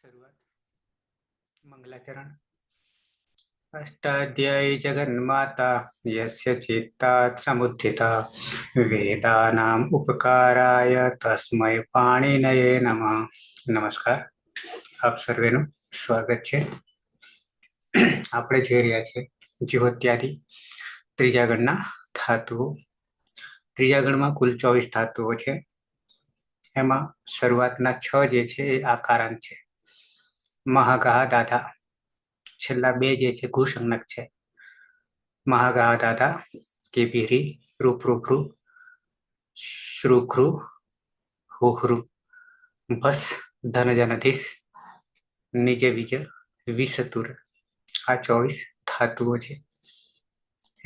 શરૂઆત મંગલાચરણ અષ્ટાધ્યાયી જગન્માતા યસ્ય ચિત્તાત સમુત્થિતા વેદાનામ ઉપકારાય તસ્મૈ પાણિનયે નમઃ. નમસ્કાર, આપ સર્વેનું સ્વાગત છે. આપણે જોઈ રહ્યા છીએ જ્યોત્યાદિ ત્રીજા ગણના ધાતુઓ. ત્રીજા ગણમાં કુલ 24 ધાતુઓ છે. એમાં શરૂઆતના 6 જે છે એ આકારાંત છે. મહાગાહ દાધા, છેલ્લા 2 જે છે ઘુસંજ્ઞક છે. મહાગાહ દાધા કે ભીરી રૂપરૂપરૂ શ્રુખૃ હુહૃ ભસ ધનજનધીસ નિજ વિજ વિસતુર. આ 24 ધાતુઓ છે.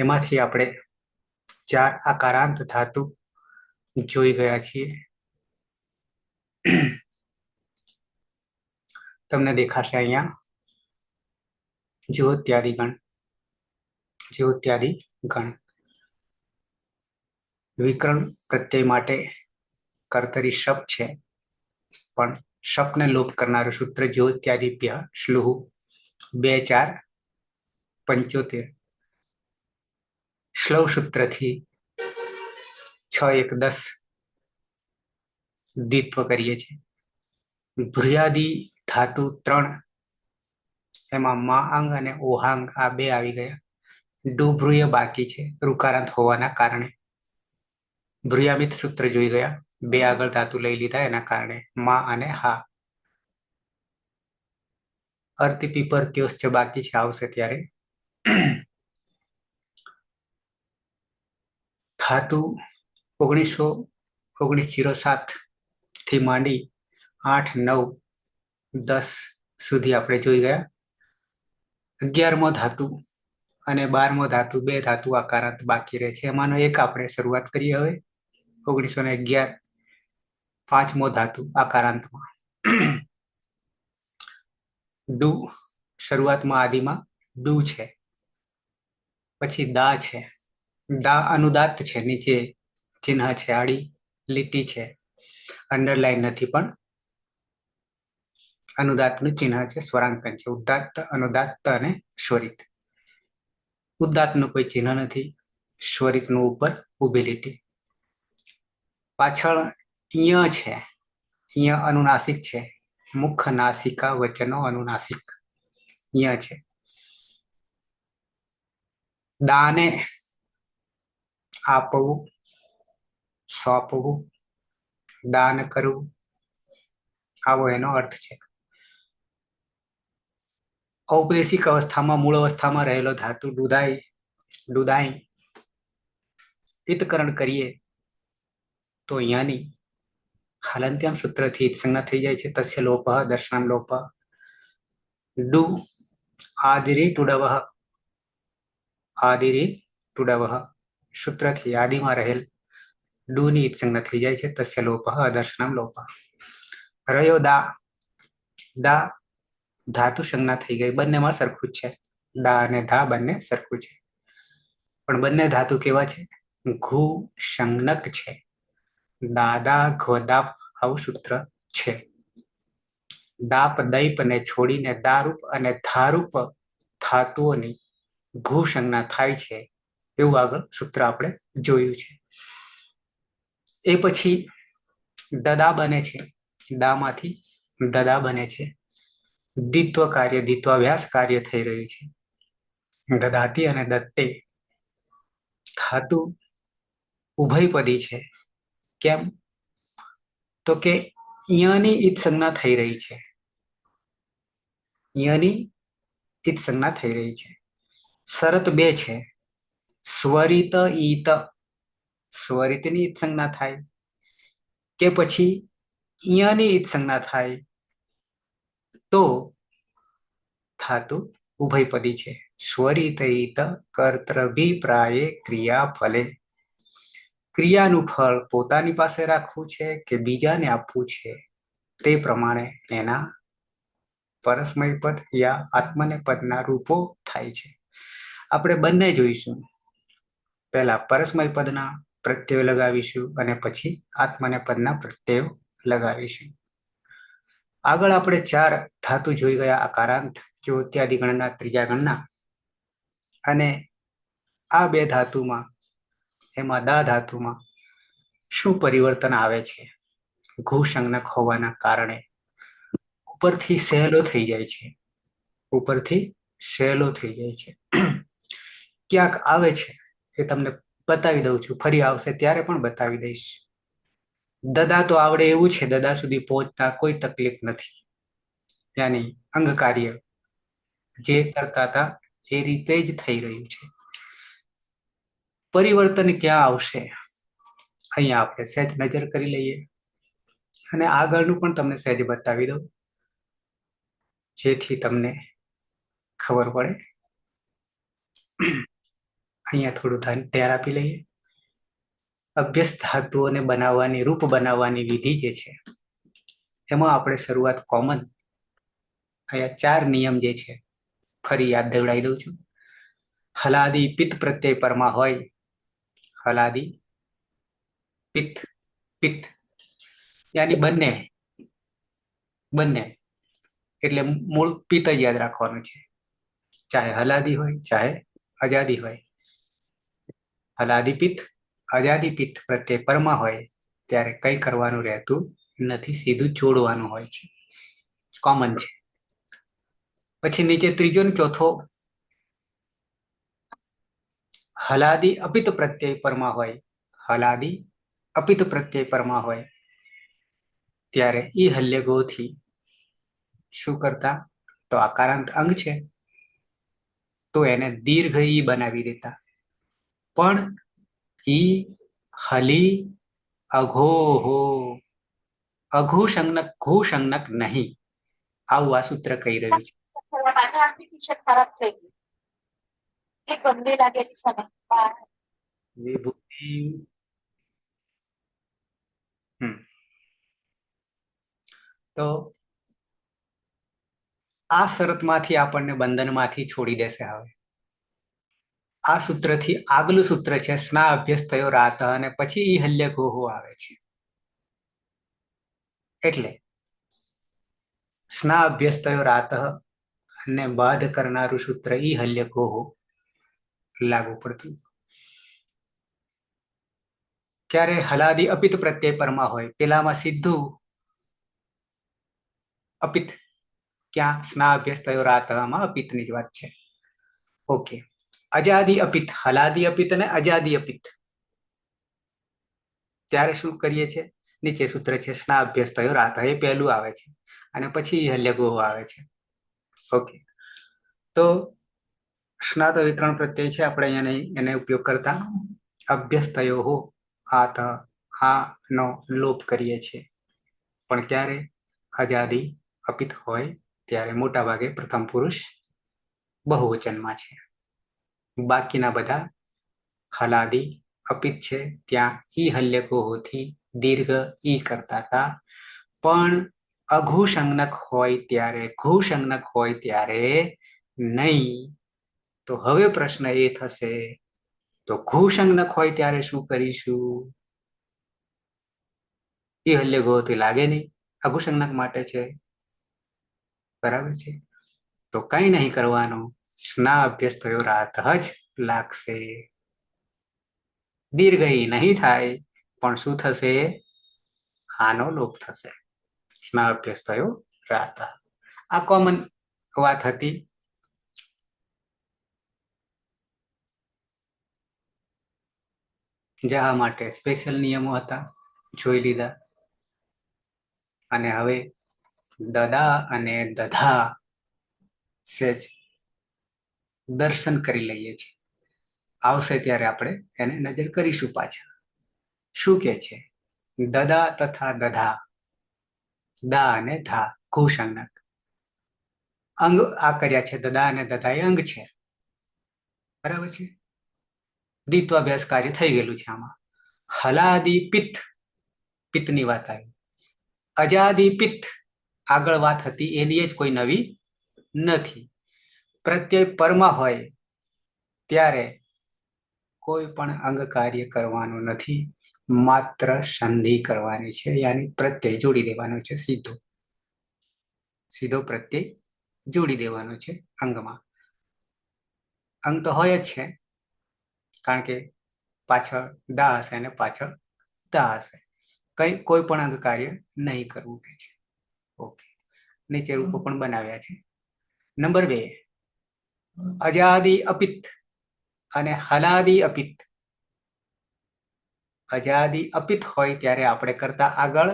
એમાંથી આપણે 4 આકારાંત ધાતુ જોઈ ગયા છીએ. તમને દેખાશે અહીંયા જ્યોત્યાદિ ગણ. વિકર્ણ પ્રત્યય માટે કર્તરી શપ છે, પણ શપને લોપ કરનારું સૂત્ર જ્યોત્યાદિભ્ય શ્લુહ 2-4-75 શ્લવ સૂત્રથી 6-1-10 દ્વિત્વ કરીએ છીએ. ભ્રુયાદિ ધાતુ 3, એમાં માઅંગ અને ઓહાંગ આ 2 આવી ગયા. ડુભ્રુય બાકી છે ઋકારાંત હોવાના કારણે. ભ્રુયામિત સૂત્ર જોઈ ગયા, 2 આગળ ધાતુ લઈ લીધા એના કારણે મા અને હા. અર્તિપીપર્ત્યોશ્ચ બાકી છે, આવશે ત્યારે. ધાતુ 1907 થી માંડી 8, 9, 10 સુધી આપણે જોઈ ગયા. 11મો ધાતુ અને 12મો ધાતુ, 2 ધાતુ આકારાંત બાકી રહે છે. એમાંનો એક આપણે શરૂઆત કરીએ હવે. 1911 5મો ધાતુ આકારાંતમાં. ડુ શરૂઆતમાં આદિમાં ડુ છે. પછી દા છે. દા અનુદાત્ત છે, નીચે ચિહ્ન છે, આડી લીટી છે, અંડરલાઈન નથી, પણ અનુદાત્તનું ચિહ્ન છે, સ્વરાંકન છે. ઉદાત્ત, અનુદાત્ત અને સ્વરિત. ઉદાત્તનું કોઈ ચિહ્ન નથી, સ્વરિતનું ઉપર ઊભી લીટી. પાછળ ય છે, ય અનુનાસિક છે. મુખ નાસિકા વચનો અનુનાસિક ય છે. દાને આપવું, સોંપવું, દાન કરવું, આવો એનો અર્થ છે. ઔપદેશિક અવસ્થામાં મૂળ અવસ્થામાં રહેલો ધાતુ દુદાઈ ઈતકરણ કરીએ તો અહીંયાની હાલંત્યામ સૂત્રથી ઈત્સંજ્ઞા થઈ જાય છે. તસ્ય લોપ દર્શનામ લોપ. ડુ આદિરી ટુડવઃ, આદિરી ટુડવઃ સૂત્રથી આદિમાં રહેલ ડુની ઈત્સંજ્ઞા થઈ જાય છે. તસ્ય લોપ દર્શનામ લોપ. રહ્યો દા, દા ધાતુ સંજ્ઞા થઈ ગઈ. બંનેમાં સરખું જ છે. દા અને ધા બંને સરખું છે, પણ બંને ધાતુ કેવા છે? ઘુ સંજ્ઞક છે. દાદા ઘોદાપ આવું સૂત્ર છે. દાપ દૈપ ને છોડીને દારૂપ અને ધારૂપ ધાતુઓની ઘુ સંજ્ઞા થાય છે, એવું આગળ સૂત્ર આપણે જોયું છે. એ પછી દદા બને છે. દામાંથી દદા બને છે. દ્વિત્વ કાર્ય, દ્વિત્વાભ્યાસ કાર્ય થઈ રહ્યું છે. દદાતી અને દત્તે ધાતુ ઉભયપદી છે. કેમ? તો કે યની ઈત્સંજ્ઞા થઈ રહી છે. યની ઈત્સંજ્ઞા થઈ રહી છે. શરત 2 છે. સ્વરિત ઈત, સ્વરિતની ઈત્સંજ્ઞા થાય કે પછી યની ઈત્સંજ્ઞા થાય તો ધાતુ ઉભયપદી છે. સ્વરિત ઈત કર્તૃભિપ્રાયે ક્રિયા ફલે. ક્રિયાનું ફળ પોતાની પાસે રાખવું છે કે બીજાને આપવું છે, તે પ્રમાણે એના પરસ્મય પદ યા આત્મનેપદના રૂપો થાય છે. આપણે બંને જોઈશું. પહેલા પરસ્મય પદના પ્રત્યયો લગાવીશું અને પછી આત્મનેપદના પ્રત્યયો લગાવીશું. આગળ આપણે 4 ધાતુ જોઈ ગયા, આકારાંત, જ્યોત્યાદિ ગણના, ત્રીજા ગણના. અને આ 2 ધાતુમાં, એમાં દા ધાતુમાં શું પરિવર્તન આવે છે? ઘુસંજ્ઞક હોવાના કારણે ઉપરથી સહેલો થઈ જાય છે, ઉપરથી સહેલો થઈ જાય છે. ક્યાંક આવે છે એ તમને બતાવી દઉં છું, ફરી આવશે ત્યારે પણ બતાવી દઈશ. દદા તો આવડે એવું છે, દદા સુધી પહોંચતા કોઈ તકલીફ નથી. યાની અંગ કાર્ય જે કરતા હતા એ રીતે જ થઈ રહ્યું છે. પરિવર્તન ક્યાં આવશે? અહીંયા આપણે સહેજ નજર કરી લઈએ અને આગળનું પણ તમને સહેજ બતાવી દઉં, જેથી તમને ખબર પડે. અહીંયા થોડું ધ્યાન આપી લઈએ. અભ્યસ્ત ધાતુઓને બનાવવાની, રૂપ બનાવવાની વિધિ જે છે, એમાં આપણે શરૂઆત કોમન, અહીંયા 4 નિયમ જે છે ફરી યાદ દેવડાવી દઉં છું. હલાદી પિત્ત પ્રત્યય પરમાં હોય, હલાદી પિત્ત, પિત્ત યાની બંને, બંને એટલે મૂળ પિત્ત જ યાદ રાખવાનું છે, ચાહે હલાદી હોય ચાહે અજાદી હોય. હલાદી પિત્ત, અજાદી પિત્ત પ્રત્યય પરમાં હોય ત્યારે કઈ કરવાનું રહેતું નથી, સીધું જોડવાનું હોય છે, કોમન છે. પછી નીચે ત્રીજો ને ચોથો, હલાદી અપિત પ્રત્યય પરમાં હોય, હલાદી અપિત પ્રત્યય પરમાં હોય ત્યારે ઈ હલ્ય ગોથી શું કરતા? તો આકારાંત અંગ છે તો એને દીર્ઘ ઈ બનાવી દેતા. પણ ઈ હલી અઘોહો, અઘુ સંજ્ઞક, ઘુ સંજ્ઞક નહીં. આવું આ સૂત્ર કહી રહ્યું છે. પાછળ આખી ટી-શર્ટ ખરાબ થઈ ગઈ, એ ગંદી લાગેલી છે ને. વિભૂતિ તો આ શરતમાંથી આપણને બંધનમાંથી છોડી દેશે. હવે આ સૂત્રથી આગલું સૂત્ર છે, સ્ના અભ્યસ્ત થયો રાત, અને પછી ઈ હલ્ય ગોહો આવે છે. એટલે સ્ના અભ્યસ્ત થયો રાત ને બાદ કરનારું સૂત્ર ઈ હલ્ય ગોહો લાગુ પડતું. ક્યારે હલાદી અપિત પ્રત્યય પરમાં હોય, પેલામાં સીધું અપિત, ક્યાં? સ્ના અભ્યસ્ત થયો રાતમાં અપિતની જ વાત છે. ઓકે. અજાદી અપિત, હલાદી અપિત અને અજાદી અપિત, ત્યારે શું કરીએ છીએ? નીચે સૂત્ર છે, સ્ના અભ્યસ્ત થયો રાત, એ પહેલું આવે છે અને પછી હલ્ય ગોહો આવે છે. ઓકે. તો સ્ના તો વિતરણ પ્રત્યય છે, આપણે અહીંયા એને ઉપયોગ કરતા અભ્યસ્ત થયો હો આત, આ નો લોપ કરીએ છીએ. પણ ક્યારે? અજાદી અપિત હોય ત્યારે મોટા ભાગે પ્રથમ પુરુષ બહુવચનમાં છે. બાકીના બધા હલાદી અપિત છે ત્યાં ઈ હલ્ય ગોહોથી દીર્ઘ ઈ કરતા હતા. પણ અઘુ સંજ્ઞક હોય ત્યારે, ઘુ સંજ્ઞક હોય ત્યારે નહીં. તો હવે પ્રશ્ન એ થશે, તો ઘુ સંજ્ઞક હોય ત્યારે શું કરીશું? ઈ હલ્ય ગોહોથી લાગે નહીં, અઘુ સંજ્ઞક માટે છે, બરાબર છે. તો કઈ નહીં કરવાનું, સ્ના અભ્યસ્ત થયો રાત જ લાગશે. દીર્ઘ ઈ નહીં થાય, પણ શું થશે? આનો લોપ થશે. સ્ના અભ્યસ્ત થયો રાત. આ કોમન વાત હતી. જહા માટે સ્પેશિયલ નિયમો હતા, જોઈ લીધા. અને હવે દદા અને દધા સેજ દર્શન કરી લઈએ છીએ. આવશે ત્યારે આપણે એને નજર કરીશું પાછા. શું કે છે? દદા તથા દધા, દા અને ધા ઘુ સંજ્ઞક અંગ આ કર્યા છે. દદા અને દધા એ અંગ છે, બરાબર છે. દ્વિત્વાભ્યાસ કાર્ય થઈ ગયેલું છે. આમાં હલાદી પિત્ત, પિત્તની વાત આવી. અજાદી પિત્ત આગળ વાત હતી એની જ કોઈ નવી નથી. પ્રત્યય પરમાં હોય ત્યારે કોઈ પણ અંગ કાર્ય કરવાનું નથી, માત્ર સંધિ કરવાની છે, યાની પ્રત્યય જોડી દેવાનું છે સીધું. સીધો પ્રત્યય જોડી દેવાનો છે અંગમાં. અંગ તો હોય જ છે, કારણ કે પાછળ દા હશે અને પાછળ દા હશે. કોઈ પણ અંગ કાર્ય નહીં કરવું કે છે. ઓકે, નીચે રૂપો પણ બનાવ્યા છે. નંબર 2, અજાદી અપિત અને હલાદી અપિત. અજાદી અપિત હોય ત્યારે આપણે કરતા આગળ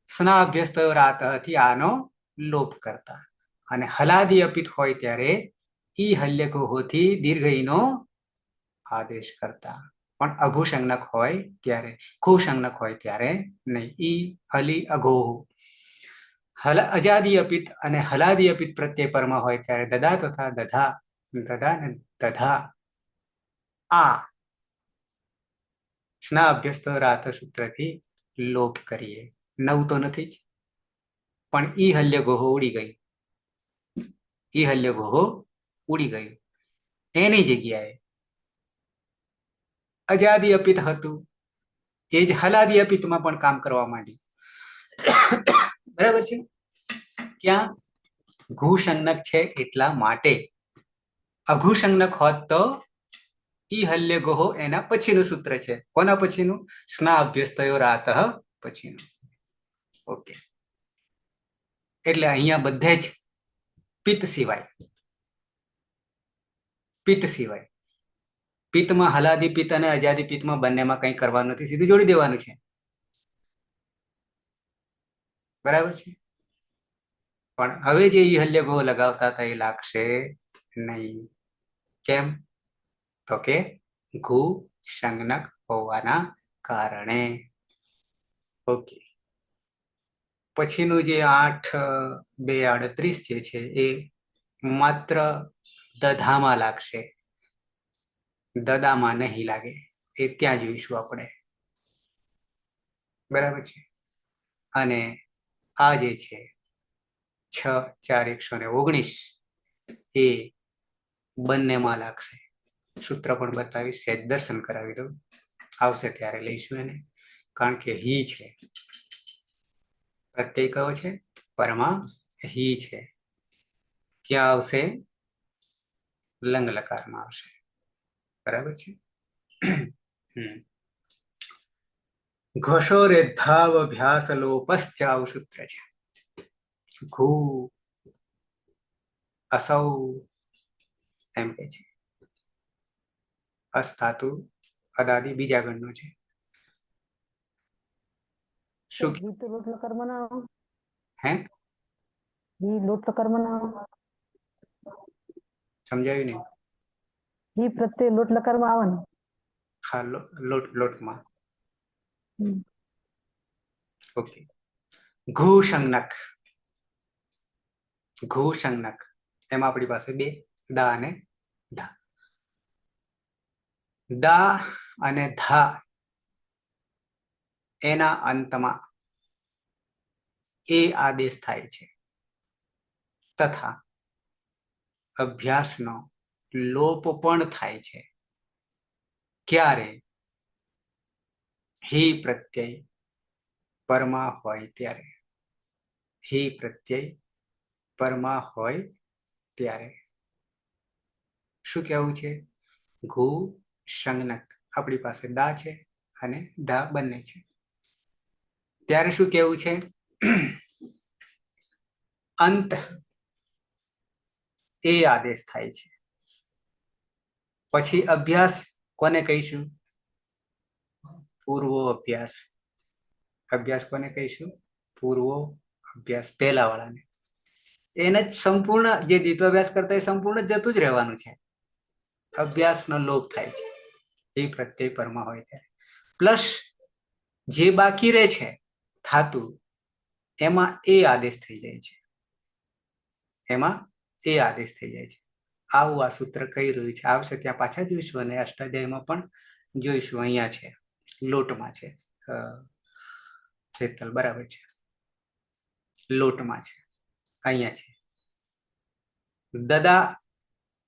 સ્નાભ્યસ્ત રાતથી આનો લોપ કરતા, અને હલાદી અપિત હોય ત્યારે ઈ હલ્યકોહોથી દીર્ઘઈનો આદેશ કરતા. પણ અઘુસંજ્ઞક હોય ત્યારે, ખુસંજ્ઞક હોય ત્યારે નહીં. ઈ હલી અઘોહ. અજાદી અપિત અને હલાદી અપિત પ્રત્યય પરમાં હોય ત્યારે દદા તથા દધા, દદા ને દધા આ સ્ના અભ્યસ્ત રાત સૂત્રથી લોપ કરીએ. નવ તો નથી જ, પણ ઈ હલ્યગોહો ઉડી ગઈ. ઈ હલ્યગોહો ઉડી ગયું. એની જગ્યાએ અજાદી અપિત હતું, એ જ હલાદી અપિતમાં પણ કામ કરવા માંડી. બરાબર છે. ક્યાં ઘુસંજ્ઞક છે એટલા માટે. અઘુસંજ્ઞક હોત તો ઈ હલ્યગોહો એના પછીનું સૂત્ર છે. કોના પછીનું? સ્ના અભ્યસ્તયો રાત પછીનું. ઓકે, એટલે અહીંયા બધે જ પિત્ત સિવાય, પિત્ત સિવાય, પિત્તમાં હલાદી પિત્ત અને અજાદી પિત્તમાં બંનેમાં કંઈ કરવાનું નથી, સીધું જોડી દેવાનું છે. બરાબર છે. પણ હવે જે ઈ હલ્યગોહો લગાવતા હતા એ લાગશે નહીં. કેમ? તો કે ઘુ સંજ્ઞક હોવાના કારણે. ઓકે, પછીનું જે 8:2:38 જે છે એ માત્ર દધામાં લાગશે, દદામાં નહીં લાગે. એ ત્યાં જોઈશું આપણે. બરાબર છે. અને આ જે છે 6:4:119 એ બંનેમાં લાગશે. સૂત્ર પણ બતાવીશ, સહેજ દર્શન કરાવી દઉં. આવશે ત્યારે લઈશું એને, કારણ કે હી છે. પ્રત્યય કયો છે? પરમાં હી છે. ક્યાં આવશે? લંગ લકારમાં આવશે. બરાબર છે. ઘોષોરેદ્ધાવભ્યાસ લોપશ્ચાવ સૂત્ર છે. ઘુ અસૌ એમ કે છે. અસ ધાતુ અદાદી બીજા ગણનો છે. શું હે સમજાયું નહીં? ઈ પ્રત્યે લોટ લકારમાં આવે ને? હા, લોટમાં. ઓકે, ઘુ સંજ્ઞક. ઘુ સંજ્ઞક એમાં આપણી પાસે 2, દા અને ધા. દા અને ધા એના અંતમાં એ આદેશ થાય છે, તથા અભ્યાસનો લોપ પણ થાય છે. ક્યારે? હી પ્રત્યય પરમાં હોય ત્યારે. હી પ્રત્યય પરમાં હોય ત્યારે. શું કહેવું છે? ઘુ સંજ્ઞક. આપણી પાસે દા છે અને ધા બંને છે. ત્યારે શું કહેવું છે? અંત એ આદેશ થાય છે. પછી અભ્યાસ કોને કહીશું? પૂર્વો અભ્યાસ. અભ્યાસ કોને કહીશું? પૂર્વો અભ્યાસ, પહેલા વાળાને. એને જ સંપૂર્ણ, જે દ્વિત્વાભ્યાસ કરતા એ સંપૂર્ણ જતું જ રહેવાનું છે. અભ્યાસનો લોપ થાય છે એ પ્રત્યય પરમાં હોય ત્યારે. પ્લસ જે બાકી રહે છે ધાતુ, એમાં એ આદેશ થઈ જાય છે. એમાં એ આદેશ થઈ જાય છે. આવું આ સૂત્ર કહી રહ્યું છે. આવશે ત્યાં પાછા જોઈશું, અને અષ્ટાધ્યાયમાં પણ જોઈશું. અહીંયા છે, લોટમાં છે. શેતલ બરાબર છે, લોટમાં છે. અહીંયા છે દદા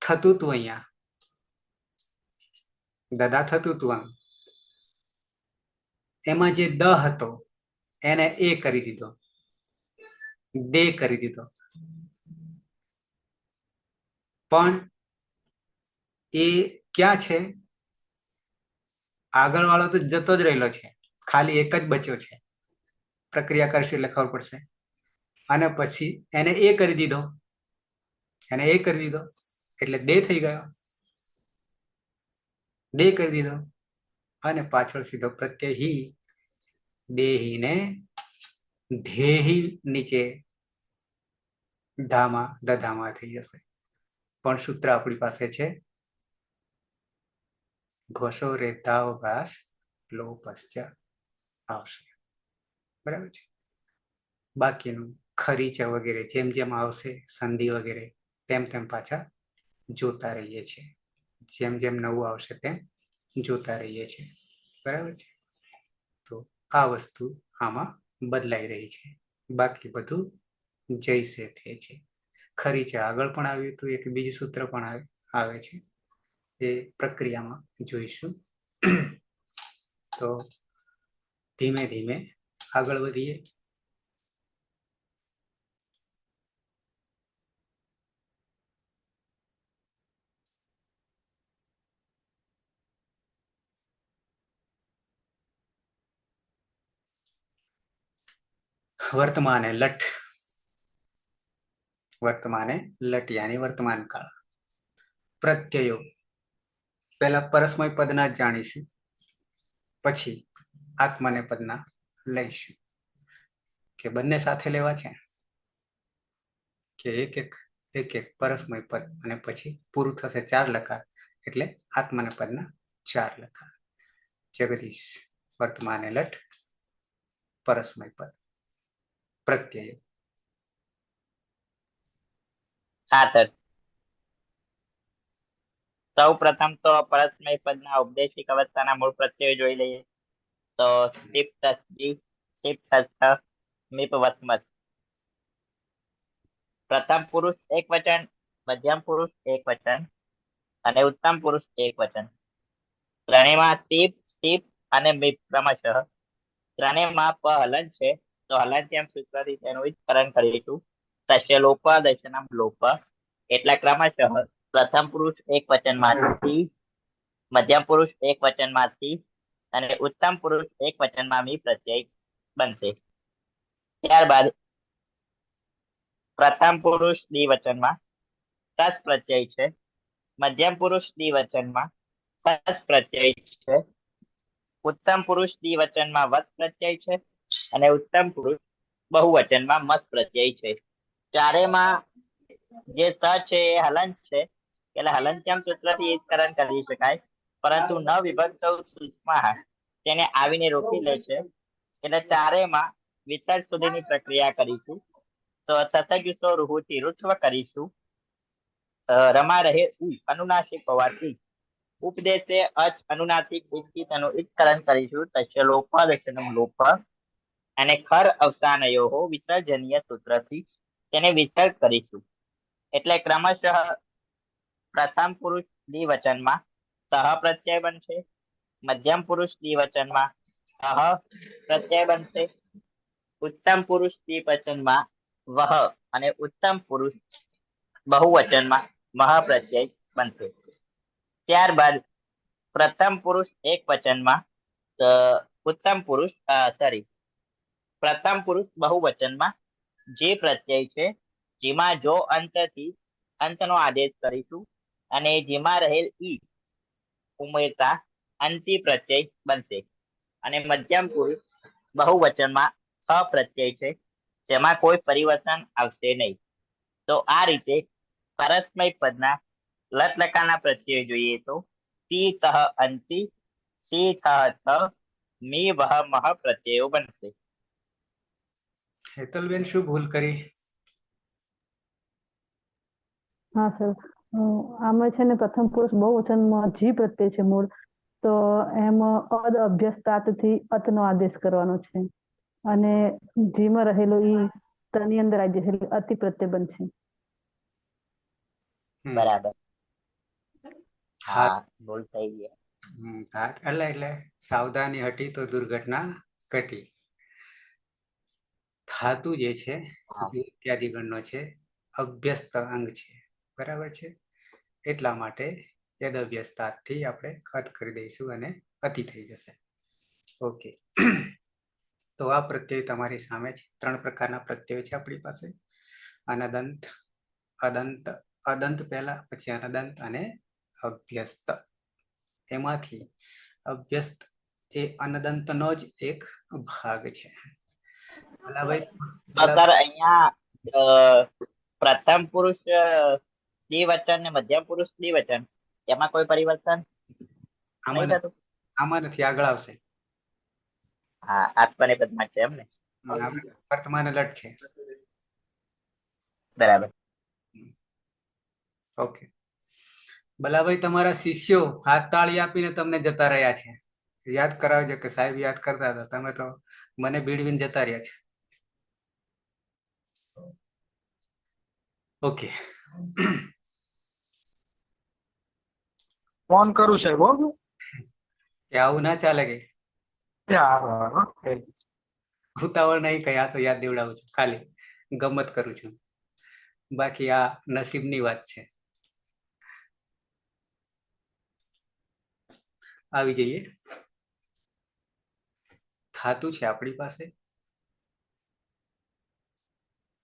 થતું તું. અહીંયા દદા થતું તું આમ. એમાં જે દ હતો એને એ કરી દીધો. દે કરી દીધો, પણ એ ક્યાં છે? આગળ વાળો તો જતો જ રહેલો છે, ખાલી એક જ બચ્યો છે. પ્રક્રિયા કરશે એટલે ખબર પડશે. અને પછી એને એ કરી દીધો, એને એ કરી દીધો એટલે દે થઈ ગયો, દે કરી દીધો અને પાછળ સીધો પ્રત્યય હી, દેહીને ધેહી નીચે ધામા દધામા થઈ જશે. પણ સૂત્ર આપણી પાસે છે ઘોષો રેતાવ ઘાસ લો પશ્ચાત આવશે. બરાબર છે. બાકીનું ખરીચા વગેરે જેમ જેમ આવશે સંધિ વગેરે તેમ તેમ પાછા જોતા રહીએ છીએ, જેમ જેમ નવું આવશે તેમ જોતા રહીએ છીએ. બરાબર છે. તો આ વસ્તુ આમાં બદલાઈ રહી છે, બાકી બધું જૈસે થે છે. ખરીચા આગળ પણ આવ્યું હતું, એક બીજું સૂત્ર પણ આવે છે, એ પ્રક્રિયામાં જોઈશું. તો ધીમે ધીમે આગળ વધીએ. વર્તમાને લટ, વર્તમાને લટ યાની વર્તમાન કાળ. પ્રત્યયો પહેલા પરસ્મય પદના જ જાણીશું, પછી આત્મને પદના લઈશું. કે બંને સાથે લેવા છે કે એક એક પરસ્મય પદ અને પછી પૂરું થશે 4 લકાર, એટલે આત્મને પદના 4 લકાર. જગદીશ, વર્તમાને લટ, પરસ્મય પદ, પ્રત્યય. હા સર, સૌ પ્રથમ તો પરસ્મય પદના ઉપદેશિક અવસ્થાના મૂળ પ્રત્યયો જોઈ લઈએ. તો ટીપ તસ્જી, ટીપ તસ્થ, મીપ વસ્મસ. પ્રથમ પુરુષ એક વચન, મધ્યમ પુરુષ એક વચન અને ઉત્તમ પુરુષ એક વચન. ત્રણેયમાં ટીપ, ટીપ અને મીપ ક્રમશઃ. ત્રણેયમાં પ હલન છે, તો હલનત્યમ સૂત્રથી તેનું વિસ્તરણ કરીશું. તસ્ય લોપ, દશનમ લોપ. એટલે ક્રમશઃ પ્રથમ પુરુષ એક વચનમાંથી, મધ્યમ પુરુષ એક વચનમાંથી અને ઉત્તમ પુરુષ એક વચનમાં મી પ્રત્યય બનશે. ત્યારબાદ પ્રથમ પુરુષ દ્વિવચનમાં તસ પ્રત્યય છે, મધ્યમ પુરુષ દ્વિવચનમાં તસ પ્રત્યય છે, ઉત્તમ પુરુષ દ્વિવચનમાં વસ પ્રત્યય છે અને ઉત્તમ પુરુષ બહુવચનમાં મસ પ્રત્યય છે. ચારેમાં જે સ છે એ હલન છે, એટલે હલનત્યમ સૂત્રથી વિસ્તરણ કરી શકાય, પરંતુ ન વિભક્ત સૂક્ષ્મ તેને આવીને રોકી લે છે. એટલે ચારેમાં વિસર્ગ સુધીની પ્રક્રિયા કરીશું. તો સતયુસો રૂહુથી રુત્વ કરીશું. રમા રહે અનુનાસિક હોવાથી ઉપદેશે અચ અનુનાસિક ઉપથી તેનું વિસ્તરણ કરીશું. તસ્ય લોપ, દશનમ લોપ અને ખર અવસાનયો વિસર્જનીય સૂત્રથી તેને વિસર્ગ કરીશું. એટલે ક્રમશઃ પ્રથમ પુરુષ દ્વિવચનમાં સહ પ્રત્યય બનશે, મધ્યમ પુરુષ દ્વિવચનમાં અહ પ્રત્યય બનશે, ઉત્તમ પુરુષ દ્વિવચનમાં વહ અને ઉત્તમ પુરુષ બહુવચનમાં મહ પ્રત્યય બનશે. ત્યારબાદ પ્રથમ પુરુષ એક વચનમાં ઉત્તમ પુરુષ પ્રથમ પુરુષ બહુવચનમાં જે પ્રત્યય છે, જેમાં જો અંતથી અંતનો આદેશ કરીશું અને જેમાં રહેલ ઈ ઉમેરતા અંતિ પ્રત્યય બનશે. અને મધ્યમ પુરુષ બહુવચનમાં હ પ્રત્યય છે, જેમાં કોઈ પરિવર્તન આવશે નહીં. તો આ રીતે પરસ્મય પદના લટ લકારના પ્રત્યય જોઈએ તો તી તહ અંતિ, સી થહ થ, મી વહ મહ પ્રત્યયો બનશે. હેતલબેન શું ભૂલ કરી? હા સર, આમાં છે ને પ્રથમ પુરુષ બહુવચનમાં જી પ્રત્યય છે મૂળ, તો એમાં અદ અભ્યસ્તાતથી અતનો આદેશ કરવાનો છે અને જીમાં રહેલો ઈ તની અંદર આવી જશે, એટલે અતિ પ્રત્યય બનશે. બરાબર. હા, હા, ભૂલ થઈ ગઈ. એટલે સાવધાની હટી તો દુર્ઘટના ઘટી. ધાતુ જે છે જો ઇત્યાદિ ગણનો છે અભ્યસ્ત અંગ છે, બરાબર છે. એટલા માટે યદ અભ્યસ્તાથી આપણે અત કરી દઈશું અને અતિ થઈ જશે. ઓકે. તો આ પ્રત્યય તમારી સામે છે. 3 પ્રકારના પ્રત્યયો છે આપણી પાસે: અનદંત, અદંત, અદંત પહેલા, પછી અનદંત અને અભ્યસ્ત. એમાંથી અભ્યસ્ત એ અનદંતનો જ એક ભાગ છે. ભલાભાઈ તો સર અહીંયા પ્રથમ પુરુષ દ્વિવચન ને મધ્યમ પુરુષ દ્વિવચન એમાં કોઈ પરિવર્તન નહીં થતું? આમાં નથી, આગળ આવશે. હા, આત્મનેપદમાં છે એમ ને? વર્તમાન લટ છે. બરાબર. ઓકે. ભલાભાઈ તમારા શિષ્યો હાથ તાળી આપીને તમને જતા રહ્યા છે. યાદ કરાવજો કે સાહેબ યાદ કરતા હતા, તમે તો મને ભીડવીને જતા રહ્યા છે. ઓકે. ફોન કરું સાહેબ. કે આવું ના ચાલે કે ઉતાવળ નહીં કઈ, આ તો યાદ દેવડાવું છું, ખાલી ગમત કરું છું. બાકી આ નસીબની વાત છે. આવી જઈએ. ધાતુ છે આપણી પાસે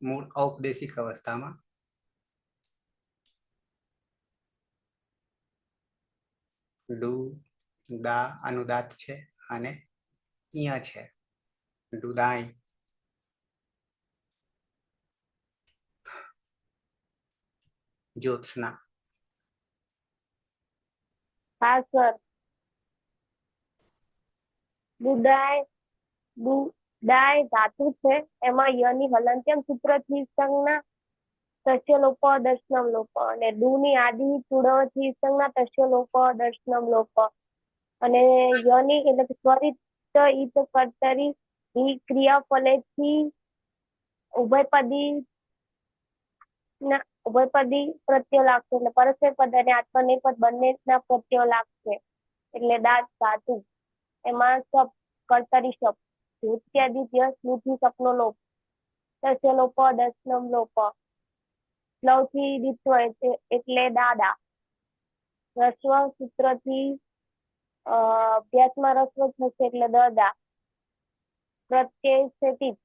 મૂળ ઔપદેશિક અવસ્થામાં. ડુ, દા અનુદાત છે અને ઈયા છે ડુદાઈ. જ્યોત્સના. હા સર. દુદાય ધાતુ છે, એમાં યની હલંત્યમ સૂત્રથી સંજ્ઞા તસ્ય લોપ દર્શનમ લોપ, અને ડુ ની આદિ ચૂડવથી સંજ્ઞા તસ્ય લોપ દર્શનમ લોપ, અને યની એટલે કે સ્વરિત ઈત કર્તરી ઈ ક્રિયાફલેથી ઉભયપદી પ્રત્યય લાગશે, એટલે પરસ્પર પદ અને આત્મનેપદ બંનેના પ્રત્યય લાગશે. એટલે દાત ધાતુ એમાં સપ કર્તરી સપ ભૂત્યાદિત્ય સ્મૃતિ સપનો લોપ તસ્ય લોપ દર્શનમ લોપ, લવથી દિત્વ એટલે દાદા, રસ્વ સૂત્રથી અભ્યાસમાં રસ્વ થશે એટલે દદા, પ્રત્યય સ્થિત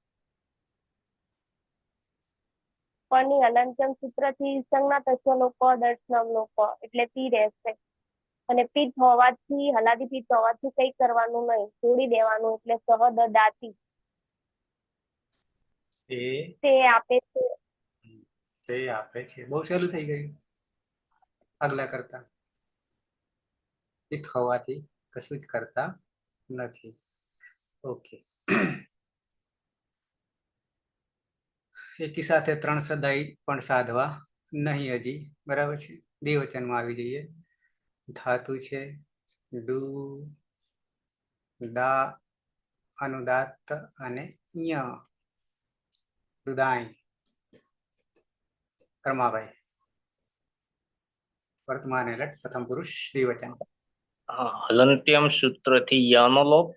પરની હલંત્યમ સૂત્રથી સંજ્ઞા તસ્ય લોપ દર્શનમ લોપ એટલે તી રહેશે. અને પિત્ત હોવાથી, હલાદી પિત્ત હોવાથી કઈ કરવાનું નહીં, જોડી દેવાનું એટલે સહદદાતી. તે આપે છે. તે આપે છે. બહુ સહેલું થઈ ગયું આગલા કરતા. પિત્ત હોવાથી કશું જ કરતા નથી. ઓકે. એકી સાથે 3 સદાઈ પણ સાધવા નહીં હજી, બરાબર છે. દ્વિવચનમાં આવી જઈએ. ધાતુ છે ડુ, દા અનુદાત્ત અને ય. દુદાઈ. કર્માભાઈ વર્તમાન લટ પ્રથમ પુરુષ દ્વિવચન. હલંત્યમ સૂત્રથી યાનો લોપ,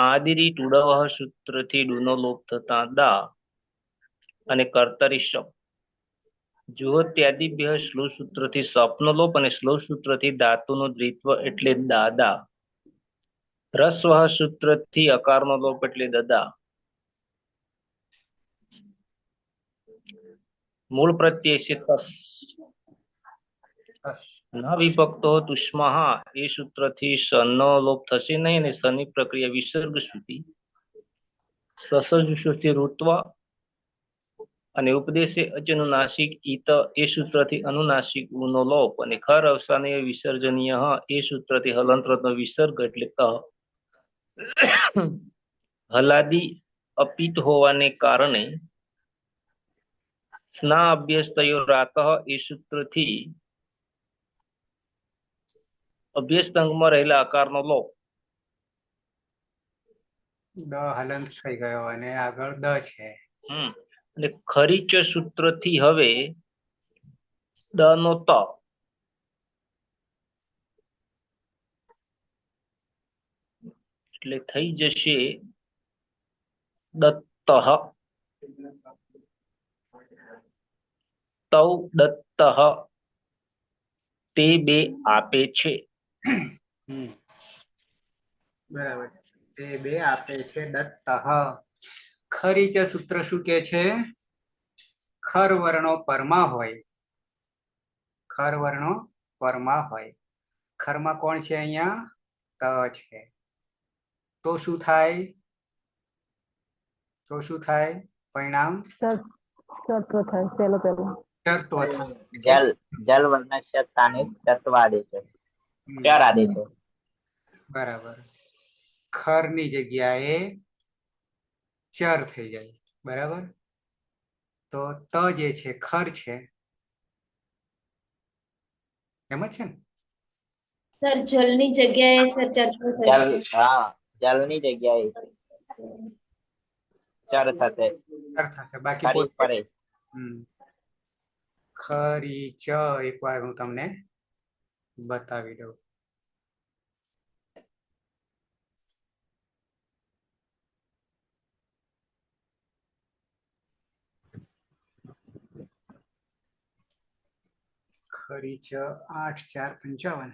આદિરી ટુડવહ સૂત્રથી ડુનો લોપ થતા દા, અને કર્તરી શપ. જુહોત્યાદિભ્ય શ્લુ સૂત્રથી સ્વપ્નો લોપ અને શ્લુ સૂત્રથી ધાતુનો દ્વિત્વ એટલે દાદા. રસ્વ સૂત્રથી અકારનો લોપ એટલે દદા. મૂળ પ્રત્યય છે તસ. ન વિભક્તો તુષ્મઃ એ સૂત્રથી સનો લોપ થશે નહીં, અને સની પ્રક્રિયા વિસર્ગ સુધી. સસજુષુથી ઋત્વ અને ઉપદેશે અચનુનાસિક ઈત એ સૂત્રથી અનુનાસિક ઉનો લોપ, અને ખર અવસાનીય વિસર્જનીય એ સૂત્રથી હલંત્રનો વિસર્ગ એટલે ક. હલાદી અપિત હોવાને કારણે સ્ના અભ્યસ્તયો રાત એ સૂત્રથી અભ્યસ્ત અંગમાં રહેલા આકારનો લોપ. દ હલંત થઈ ગયો અને આગળ દ છે. અને ખરીચ સૂત્રથી હવે દ નો ત. એટલે થઈ જશે દત્તઃ. તૌ દત્તઃ તે બે આપે છે. બરાબર. તે બે આપે છે દત્તઃ. ખરી ચ સૂત્ર શું કે છે? ખર વર્ણો પરમાં હોય. ખર વર્ણો પરમાં હોય. ખરમાં કોણ છે અહીંયા? ત છે. તો શું થાય? તો શું થાય? પરિણામ સત્વ થાય પેલો ચરત્વ થાય. જલ જલ વર્ણસ્ય સ્થાને તત્વ આદેશ છે, ચાર આદેશ છે. બરાબર. ખર ની જગ્યાએ ચર થઈ જાય. બરાબર. તો ત જે છે ખર છે એમ જ છે ને? સર જલની જગ્યાએ સર ચર્ચો જલ થશે. હા જલની જગ્યાએ ચર થશે. ચર થશે. બાકી ખરી પોતે ફરે. ખરી ચ એકવાર હું તમને બતાવી દઉં. ખરી ચ 8 4 55.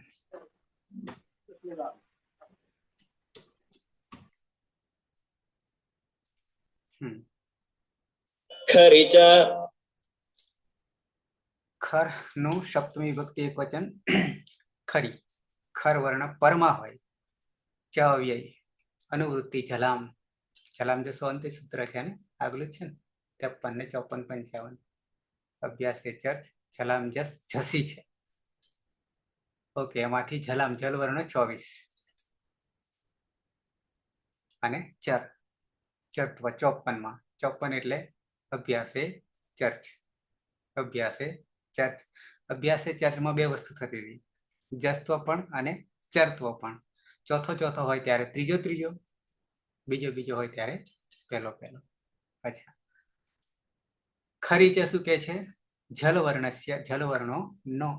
ખરી ચ ખર નું સપ્તમી વિભક્તિ એક વચન ખરી. ખર વર્ણ પરમાં હોય. ચ અવ્યય. અનુવૃત્તિ જલામ. જલામ જો સોંતિ સૂત્ર છે ને, આગલું છે ને 53 ને 54 55. અભ્યાસ કે ચર્ચ જલામ જસ જસી છે. ઓકે. એમાંથી જલામ જલ વર્ણ 24 અને ચર ચત્વ 54 માં. 54 એટલે અભ્યાસે ચર્ચ. અભ્યાસે ચર્ચ. અભ્યાસે ચર્ચમાં બે વસ્તુ થતી હતી, જસ્ત્વ પણ અને ચરત્વ પણ. ચોથો હોય ત્યારે ત્રીજો, બીજો હોય ત્યારે પહેલો. અચ્છા. ખરી ચ શું કે છે? જલ વર્ણસ્ય. જલ વર્ણો નો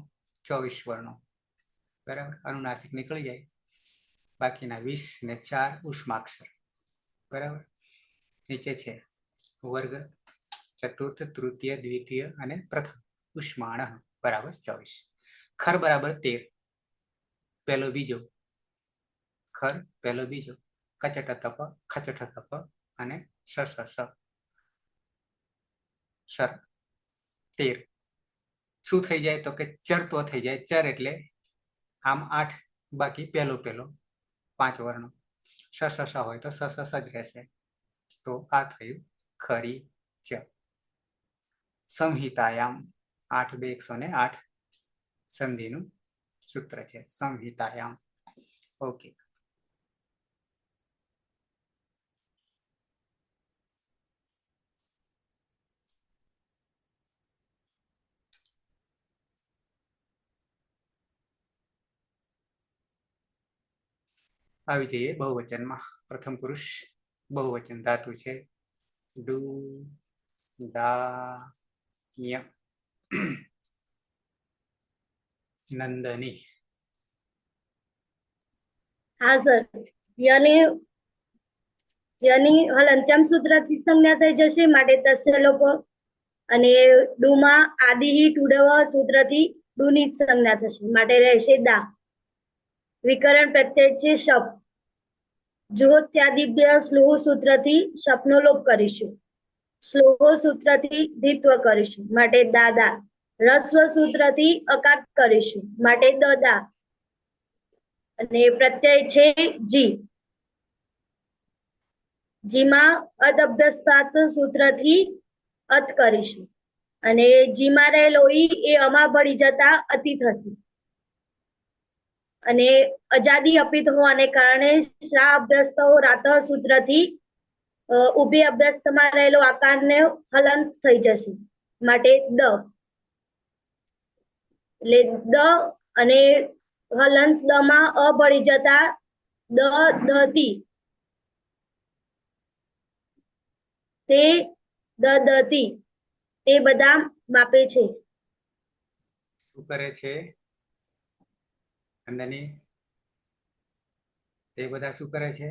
24 વર્ણો. બરાબર. અનુનાસિક નીકળી જાય. બાકીના 20 ને 4 ઉષ્માક્ષર. બરાબર. નીચે છે વર્ગ ચતુર્થ, તૃતીય, દ્વિતીય અને પ્રથમ. ઉષ્માણ બરાબર 24. ખર બરાબર 13. પહેલો બીજો. ખર પહેલો બીજો. કચટ તપ, ખચટ તપ અને સર 13. શું થઈ જાય તો કે ચરત્વ થઈ જાય. ચર એટલે આમ 8, બાકી પહેલો 5 વર્ણો. સ હોય તો સ જ રહેશે. તો આ થયું ખરી ચ. સંહિતાયામ 8 2 108 સંધિનું સૂત્ર છે. સંહિતાયામ. ઓકે. આવી જઈએ બહુવચનમાં. પ્રથમ પુરુષ બહુવચન ધાતુ છે ડુ, દા, ય. નંદની. હા સર. યની હલંત્યમ સૂત્રથી સંજ્ઞા થઈ જશે, માટે તસ્ય લોપ. અને ડુમાં આદિ ટુડવ સૂત્રથી ડુની સંજ્ઞા થશે, માટે રહેશે દા. વિકરણ પ્રત્યય છે શપ. જો ત્યાદિભ્ય સ્લોહ સૂત્રથી શપનો લોપ કરીશું. સ્લોહ સૂત્રથી દ્વિત્વ કરીશું, માટે દાદા. રસ્વ સૂત્રથી અકાર કરીશું, માટે દદા. અને પ્રત્યય છે જી. જીમાં અદભ્યસ્તાત સૂત્રથી અત કરીશું, અને જીમાં રહેલો ઈ એ અમા ભળી જતા અતિ થશે. અને અજાદી અપિત હોવાને કારણે શા અભ્યસ્ત રાત સૂત્રથી ઉભી અભ્યસ્તમાં રહેલો આકારને હલંત થઈ જશે, માટે દ. એટલે દ અને હલંત દ માં અ ભળી જતા દ દતી. તે દદતી તે બધા માપે છે. શું કરે છે નંદની? તે બધા શું કરે છે?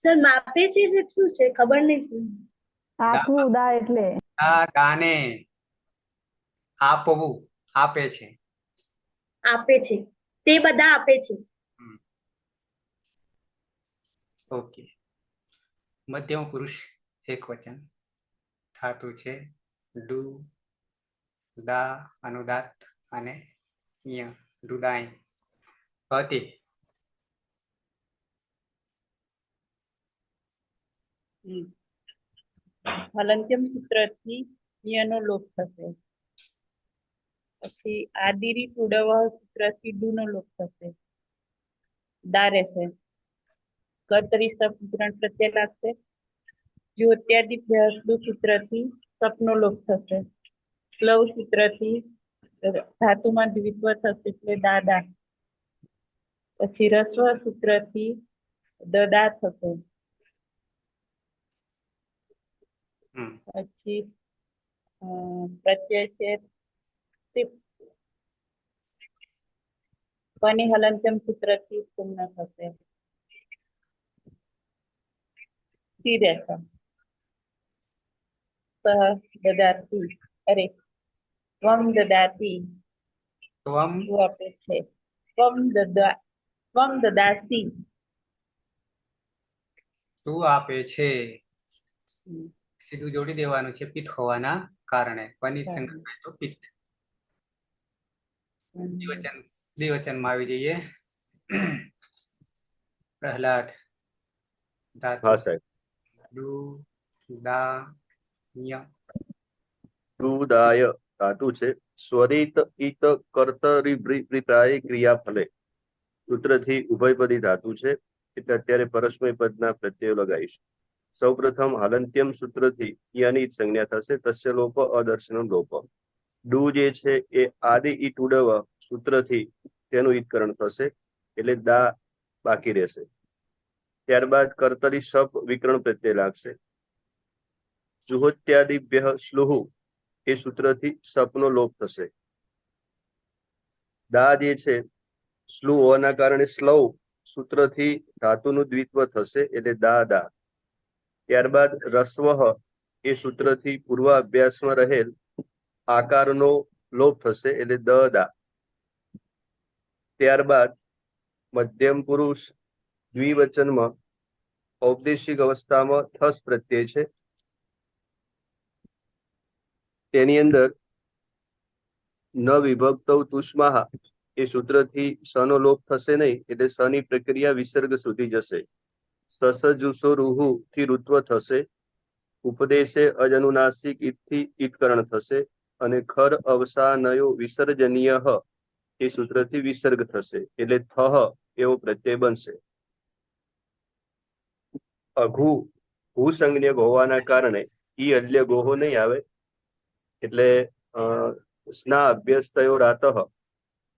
સર માપે છે કે શું છે ખબર નહીં સર. આપવું દા એટલે દાને આપવું આપે છે. આપે છે, તે બધા આપે છે. ઓકે. મધ્યમ પુરુષ એક વચન ધાતુ છે ડુ, દા, અનુદાત અને ય દુદાય. હતી હલંત્યમ સૂત્રથી યનો લોપ થશે. પછી આદિરી ઉડવ સૂત્રથી ડુનો લોપ થશે. દા રહેશે. કર્તરી સપ વિકરણ પ્રત્યય લાગશે. જ્યોત્યાદિ સૂત્રથી સપનો લોપ થશે. સ્લવ સૂત્રથી ધાતુમાં દ્વિત્વ થશે એટલે દાદા. પછી રસ્વ સૂત્રથી દદા થશે. પછી પ્રત્યય છે તિપ. પની હલંત્યમ સૂત્રથી પૂર્ણ થશે. સી રહેશે. સહ દદાતી અરે ત્વમ દદાતી ત્વમ શું આપે છે ત્વમ દદાસી. તું આપે છે સીધું જોડી દેવાનું છે પિત્ત હોવાના કારણે. પનિત સંગત થાય તો પિત્ત. દ્વિવચનમાં આવી જઈએ. પ્રહલાદ ધાતુ હા સાહેબ. ડુ, દા, ય. દુદાય ધાતુ છે. સ્વરિત ઈત કર્તરિપ્રાય ક્રિયાફલે સૂત્રથી ઉભયપદી ધાતુ છે એટલે અત્યારે પરસ્મય પદના પ્રત્યયો લગાવીશ. સૌપ્રથમ હલંત્યમ સૂત્રથી યની સંજ્ઞા થશે. તસ્ય લોપ અદર્શનમ લોપ. ડુ જે છે એ આદિ ઈટ ઉડવ સૂત્રથી તેનું ઈતકરણ થશે એટલે દા બાકી રહેશે. ત્યારબાદ કર્તરી સપ વિકરણ પ્રત્યય લાગશે. જુહોત્યાદિભ્ય સ્લુહ એ સૂત્રથી સપનો લોપ થશે. દા જે છે સ્લુ હોવાના કારણે સ્લવ સૂત્રથી ધાતુનું દ્વિત્વ થશે એટલે દા દા. ત્યારબાદ રસ્વ એ સૂત્રથી પૂર્વ અભ્યાસમાં રહેલ આકારનો લોપ થશે એટલે દ દા. ત્યારબાદ મધ્યમ પુરુષ દ્વિવચનમાં ઔપદેશિક અવસ્થામાં થસ પ્રત્યય છે. તેની અંદર ન વિભક્ત તુષ્માહ એ સૂત્રથી સનો લોપ થશે નહીં એટલે સની પ્રક્રિયા વિસર્ગ સુધી જશે. સસ જુસો રૂહુ થી ઋત્વ થશે. ઉપદેશે અજનુનાસિક ઈથી ઈતકરણ થશે અને ખર અવસાનયો વિસર્જનીય એ સૂત્રથી વિસર્ગ થશે એટલે થહ એવો પ્રત્યય બનશે. અઘુ ભૂ સંજ્ઞક હોવાના કારણે ઈ અલ્ય ગોહો નહીં આવે એટલે સ્ના અભ્યસ્તયો રાતઃ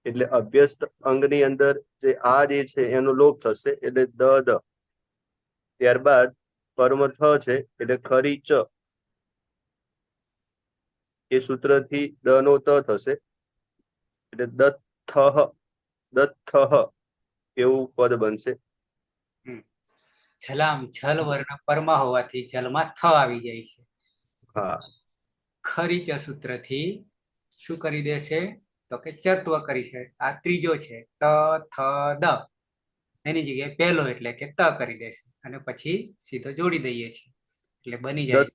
એટલે અભ્યસ્ત અંગની અંદર જે આ જે છે એનો લોપ થશે એટલે દ દ. ત્યારબાદ કર્મ થ છે એટલે ખરી ચ એ સૂત્રથી દ નો ત થશે એટલે દત્થ એવું પદ બનશે. છલામ છલ વર્ણ પરમા હોવાથી જલમાં થ આવી જાય છે. હા. ખરી ચ સૂત્રથી શું કરી દેશે તો કે ચત્વ કરી છે. આ ત્રીજો છે ત થ દ એની જગ્યાએ પહેલો એટલે કે ત કરી દેશે અને પછી સીધો જોડી દઈએ છીએ એટલે બની જાય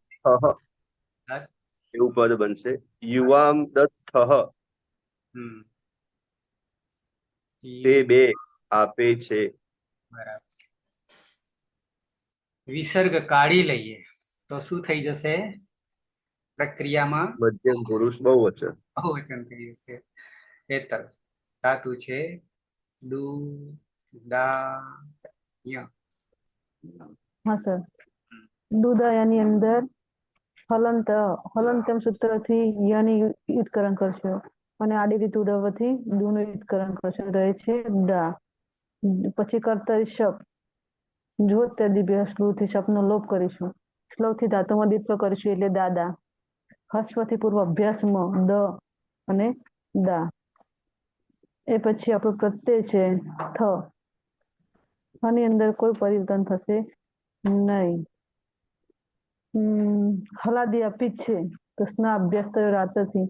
દત્થ એવું પદ બનશે. યુવામ દત્થ તે બે આપે છે. બરાબર. વિસર્ગ કાઢી લઈએ તો શું થઈ જશે પ્રક્રિયામાં મધ્યમ પુરુષ બહુવચન બહુવચન થઈ જશે. એતર ધાતુ છે ડુ, દા, ય. હા સર. દુદયાની અંદર હલંત્યમ સૂત્રથી યની યુદ્ધકરણ કરશો અને આડી રીત ઉડવથી દુનું યુદ્ધકરણ કરશો રહે છે દા. પછી કર્તરી શપ જ્યોત્યાદિભ્ય સ્લુથી શપનો લોપ કરીશું. સ્લવથી ધાતુમાં દ્વિત્વ કરીશું એટલે દાદા. હસ્વથી પૂર્વ અભ્યાસમાં દ અને દા. એ પછી આપણો પ્રત્યય છે થ. આની અંદર કોઈ પરિવર્તન થશે નહીં. હલાદી આપી જ છે તો સ્ના અભ્યાસ થયો રાતથી.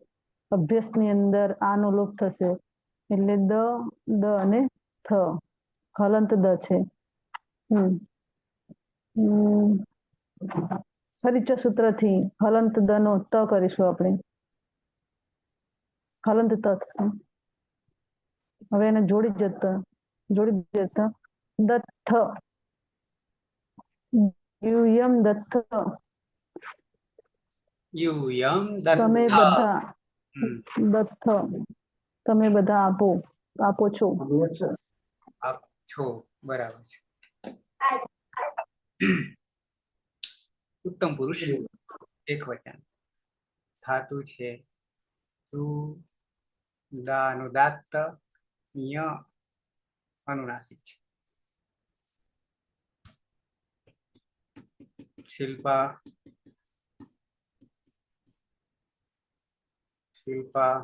અભ્યાસની અંદર આનો લોપ થશે એટલે દ અને થ હલંત દ છે. પરિચ સૂત્રથી હલંત દ નો ત કરીશું આપણે. હલંત ત થશે. હવે એને જોડી જતા દત્થ યુયમ દત્થ. યુયમ તમે દત્થ. બધા દત્થ તમે બધા આપો છો. આપ છો. બરાબર છે. ઉત્તમ પુરુષ એક વચન. ધાતુ છે તું, દા અનુદાત્ત, ય અનુનાસિક છે. શિલ્પા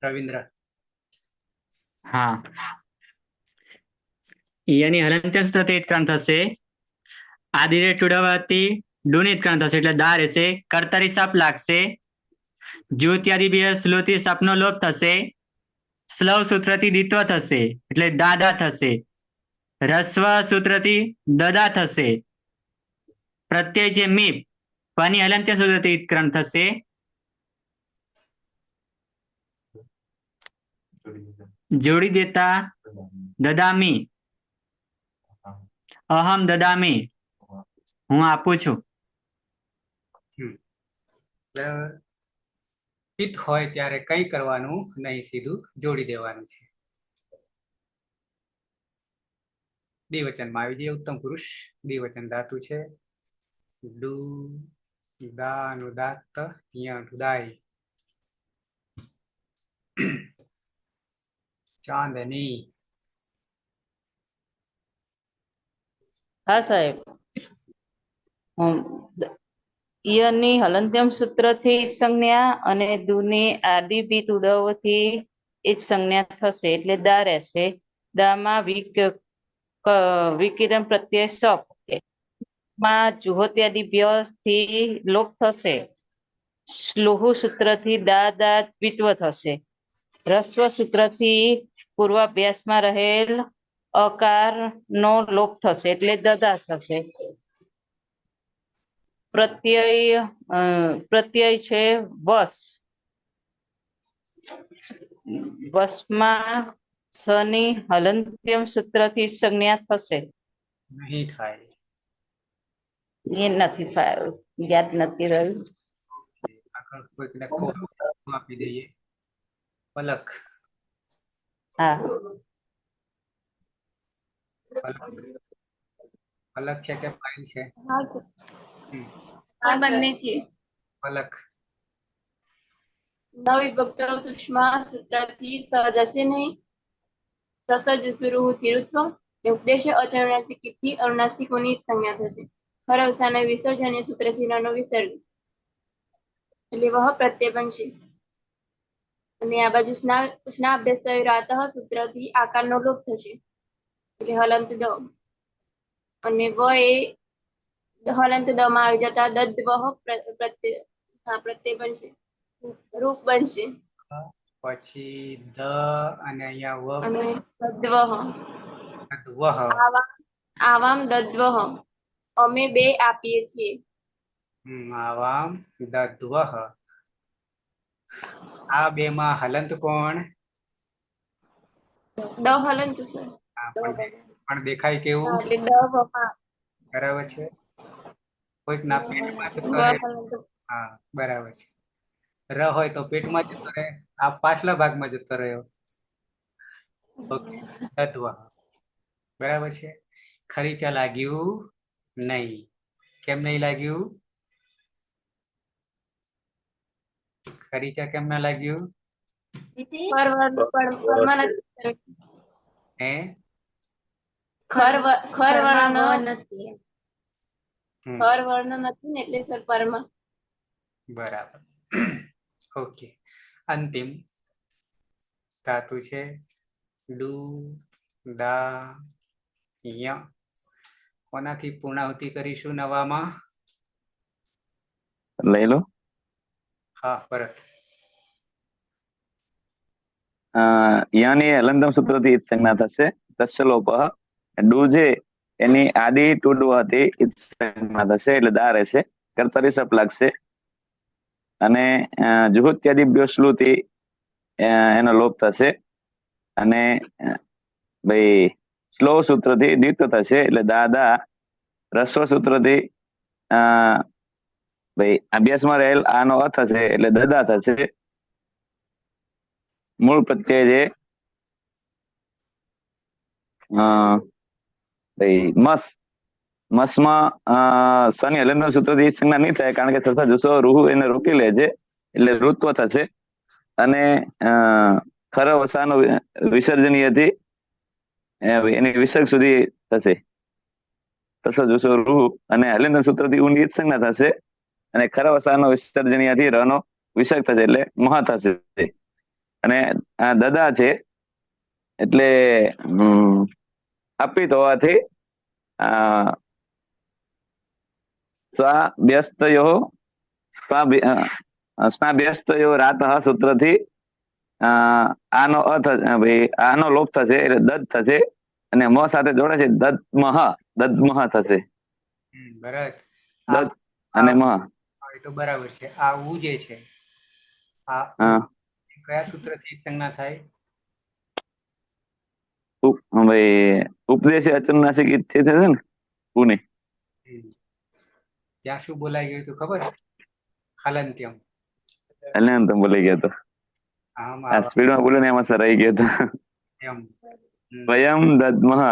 રવિન્દ્ર. હા, ઈયાની હલંત્ય સૂત્રથી ઉત્ક્રાંત થશે. આદિરે ટુડવાથી ડુની ઉત્ક્રાંત થશે એટલે દા રહેશે. કર્તરી સપ લાગશે. જ્યોત્યાદિ બે સ્લોથી સપનો લોપ થશે. સ્લવ સૂત્રથી દિત્વ થશે એટલે દાદા થશે. રસ્વ સૂત્રથી દદા થશે. પ્રત્યય છે મીપ પની હલંત્ય સૂત્રથી ઉત્ક્રાંત થશે. જોડી દેતા દદામી, અહમ દદામી, હું આપું છું. પિત હોય ત્યારે કઈ કરવાનું નહીં, સીધું જોડી દેવાનું છે. દ્વિવચનમાં આવી જાય ઉત્તમ પુરુષ. દ્વિવચન ધાતુ છે ડુ, દા અનુદાત્ત, ય અનુદાય. ચાંદની. હા સાહેબ. ઈયની હલંત્યમ સૂત્રથી સંજ્ઞા અને દુની આદિ બીત ઉડવથી એ જ સંજ્ઞા થશે એટલે દા રહેશે. દામાં વિકિરણ પ્રત્યય સપ માં જુહોત્યાદિ થી લોપ થશે. શ્લોહુ સૂત્રથી દા દા દ્વિત્વ થશે. રસ્વ સૂત્રથી પૂર્વાભ્યાસમાં રહેલ અકાર નો લોપ થશે એટલે દદા થશે. પ્રત્યય છે વસ. વસમાં સની હલંત્યમ સૂત્રથી સંજ્ઞા થશે. નહીં થાય. એ નથી યાદ નથી રહ્યું. આગળ કોઈકને ખોટું આપી દઈએ. પલક. હા, પલક છે કે ફાઇલ છે? બંને છે. પલક. નવિભક્ત તુષ્મા સૂત્રથી સહજ હશે નહીં. સસજ સુરુ તિરુત્વ ઉપદેશ અચરણાસિકથી અનુનાસિકોની સંજ્ઞા થશે. ખરવસાના વિસર્જન સૂત્રથી રનો વિસર્ગ એટલે વહ પ્રત્યય બનશે. અને આ બાજુ સ્ના અભ્યાસ થયો રાત સૂત્રથી આકારનો લોપ થશે એટલે હલંત દ. અને વ એ હલંત દ માં આવી જતા દદ વહ પ્રત્યય બનશે, રૂપ બનશે. પછી ધ અને અહીંયા વ અને દદ્વહ. આવામ દદ્વહ અમે બે આપીએ છીએ. આવામ દદ્વહ. આ બે માં હલંત કોણ? દ હલંત સર. પણ દેખાય કેવું? એટલે દ વહા. બરાબર છે. કોઈક ના પેટમાં જતો રહે. હા બરાબર છે. ર હોય તો પેટમાં જતો રહે, આ પાછલા ભાગમાં જતો રહ્યો. ઓકે, દદ્વહ. બરાબર છે. ખરીચા લાગ્યું નહીં. કેમ નહીં લાગ્યું? ખરીચા કેમ ના લાગ્યું? હે? ખર વર્ણ નથી ને એટલે સર પરમા. બરાબર. ઓકે. અંતિમ ધાતુ છે ડુ, દા ય કોનાથી પૂર્ણાહુતિ કરીશું નવામાં? લઈ લો. હા ભરત. યની હલંતમ સૂત્રથી ઈત સંજ્ઞા થશે. તસ્ય લોપઃ. ડુ છે એની આદિ ટુડ હતી ઈત સંજ્ઞા થશે એટલે દા રહેશે. કર્તરી સપ લાગશે અને જુહોત્યાદિભ્યો શ્લુતિ એનો લોપ થશે અને ભાઈ સ્લો સૂત્રથી દ્વિત્વ થશે એટલે દાદા. રસ્વ સૂત્રથી ભાઈ અભ્યાસમાં રહેલ આનો અ થશે એટલે દદા થશે. મૂળ પ્રત્યય છે ભાઈ મસમાં સની હલંતમ સૂત્રથી સંજ્ઞા નહીં થાય કારણ કે સસા જુસો રૂહુ એને રોકી લે છે એટલે ઋત્વ થશે અને ખર વસાનો વિસર્જનીયથી એની વિસર્ગ સુધી થશે. તસા જુસો રૂહુ અને હલંતમ સૂત્રથી ઊંડી ઈત સંજ્ઞા થશે અને ખર વસાનો વિસર્જનીયથી રનો વિસર્ગ થશે એટલે મહ થશે. અને દદા છે એટલે અપિત હોવાથી સ્વાભ્યસ્તયો રાત સૂત્રથી આનો અ થશે ભાઈ આનો લોપ થશે એટલે દદ થશે અને મ સાથે જોડે છે દદમહ થશે. ભરત દદ અને મહ. એ તો બરાબર છે. આ ઉ જે છે આ કયા સૂત્રથી ઈત સંજ્ઞા થાય? ભાઈ ઉપદેશી અચનુનાસિક ઈત થશે ને પુને. ત્યાં શું બોલાઈ ગયું હતું ખબર? ખાલંત્યમ. હલંતમ બોલાઈ ગયો હતો. સ્પીડમાં બોલે ને એમાં સરાઈ ગયો હતો. વયમ દદ્મહ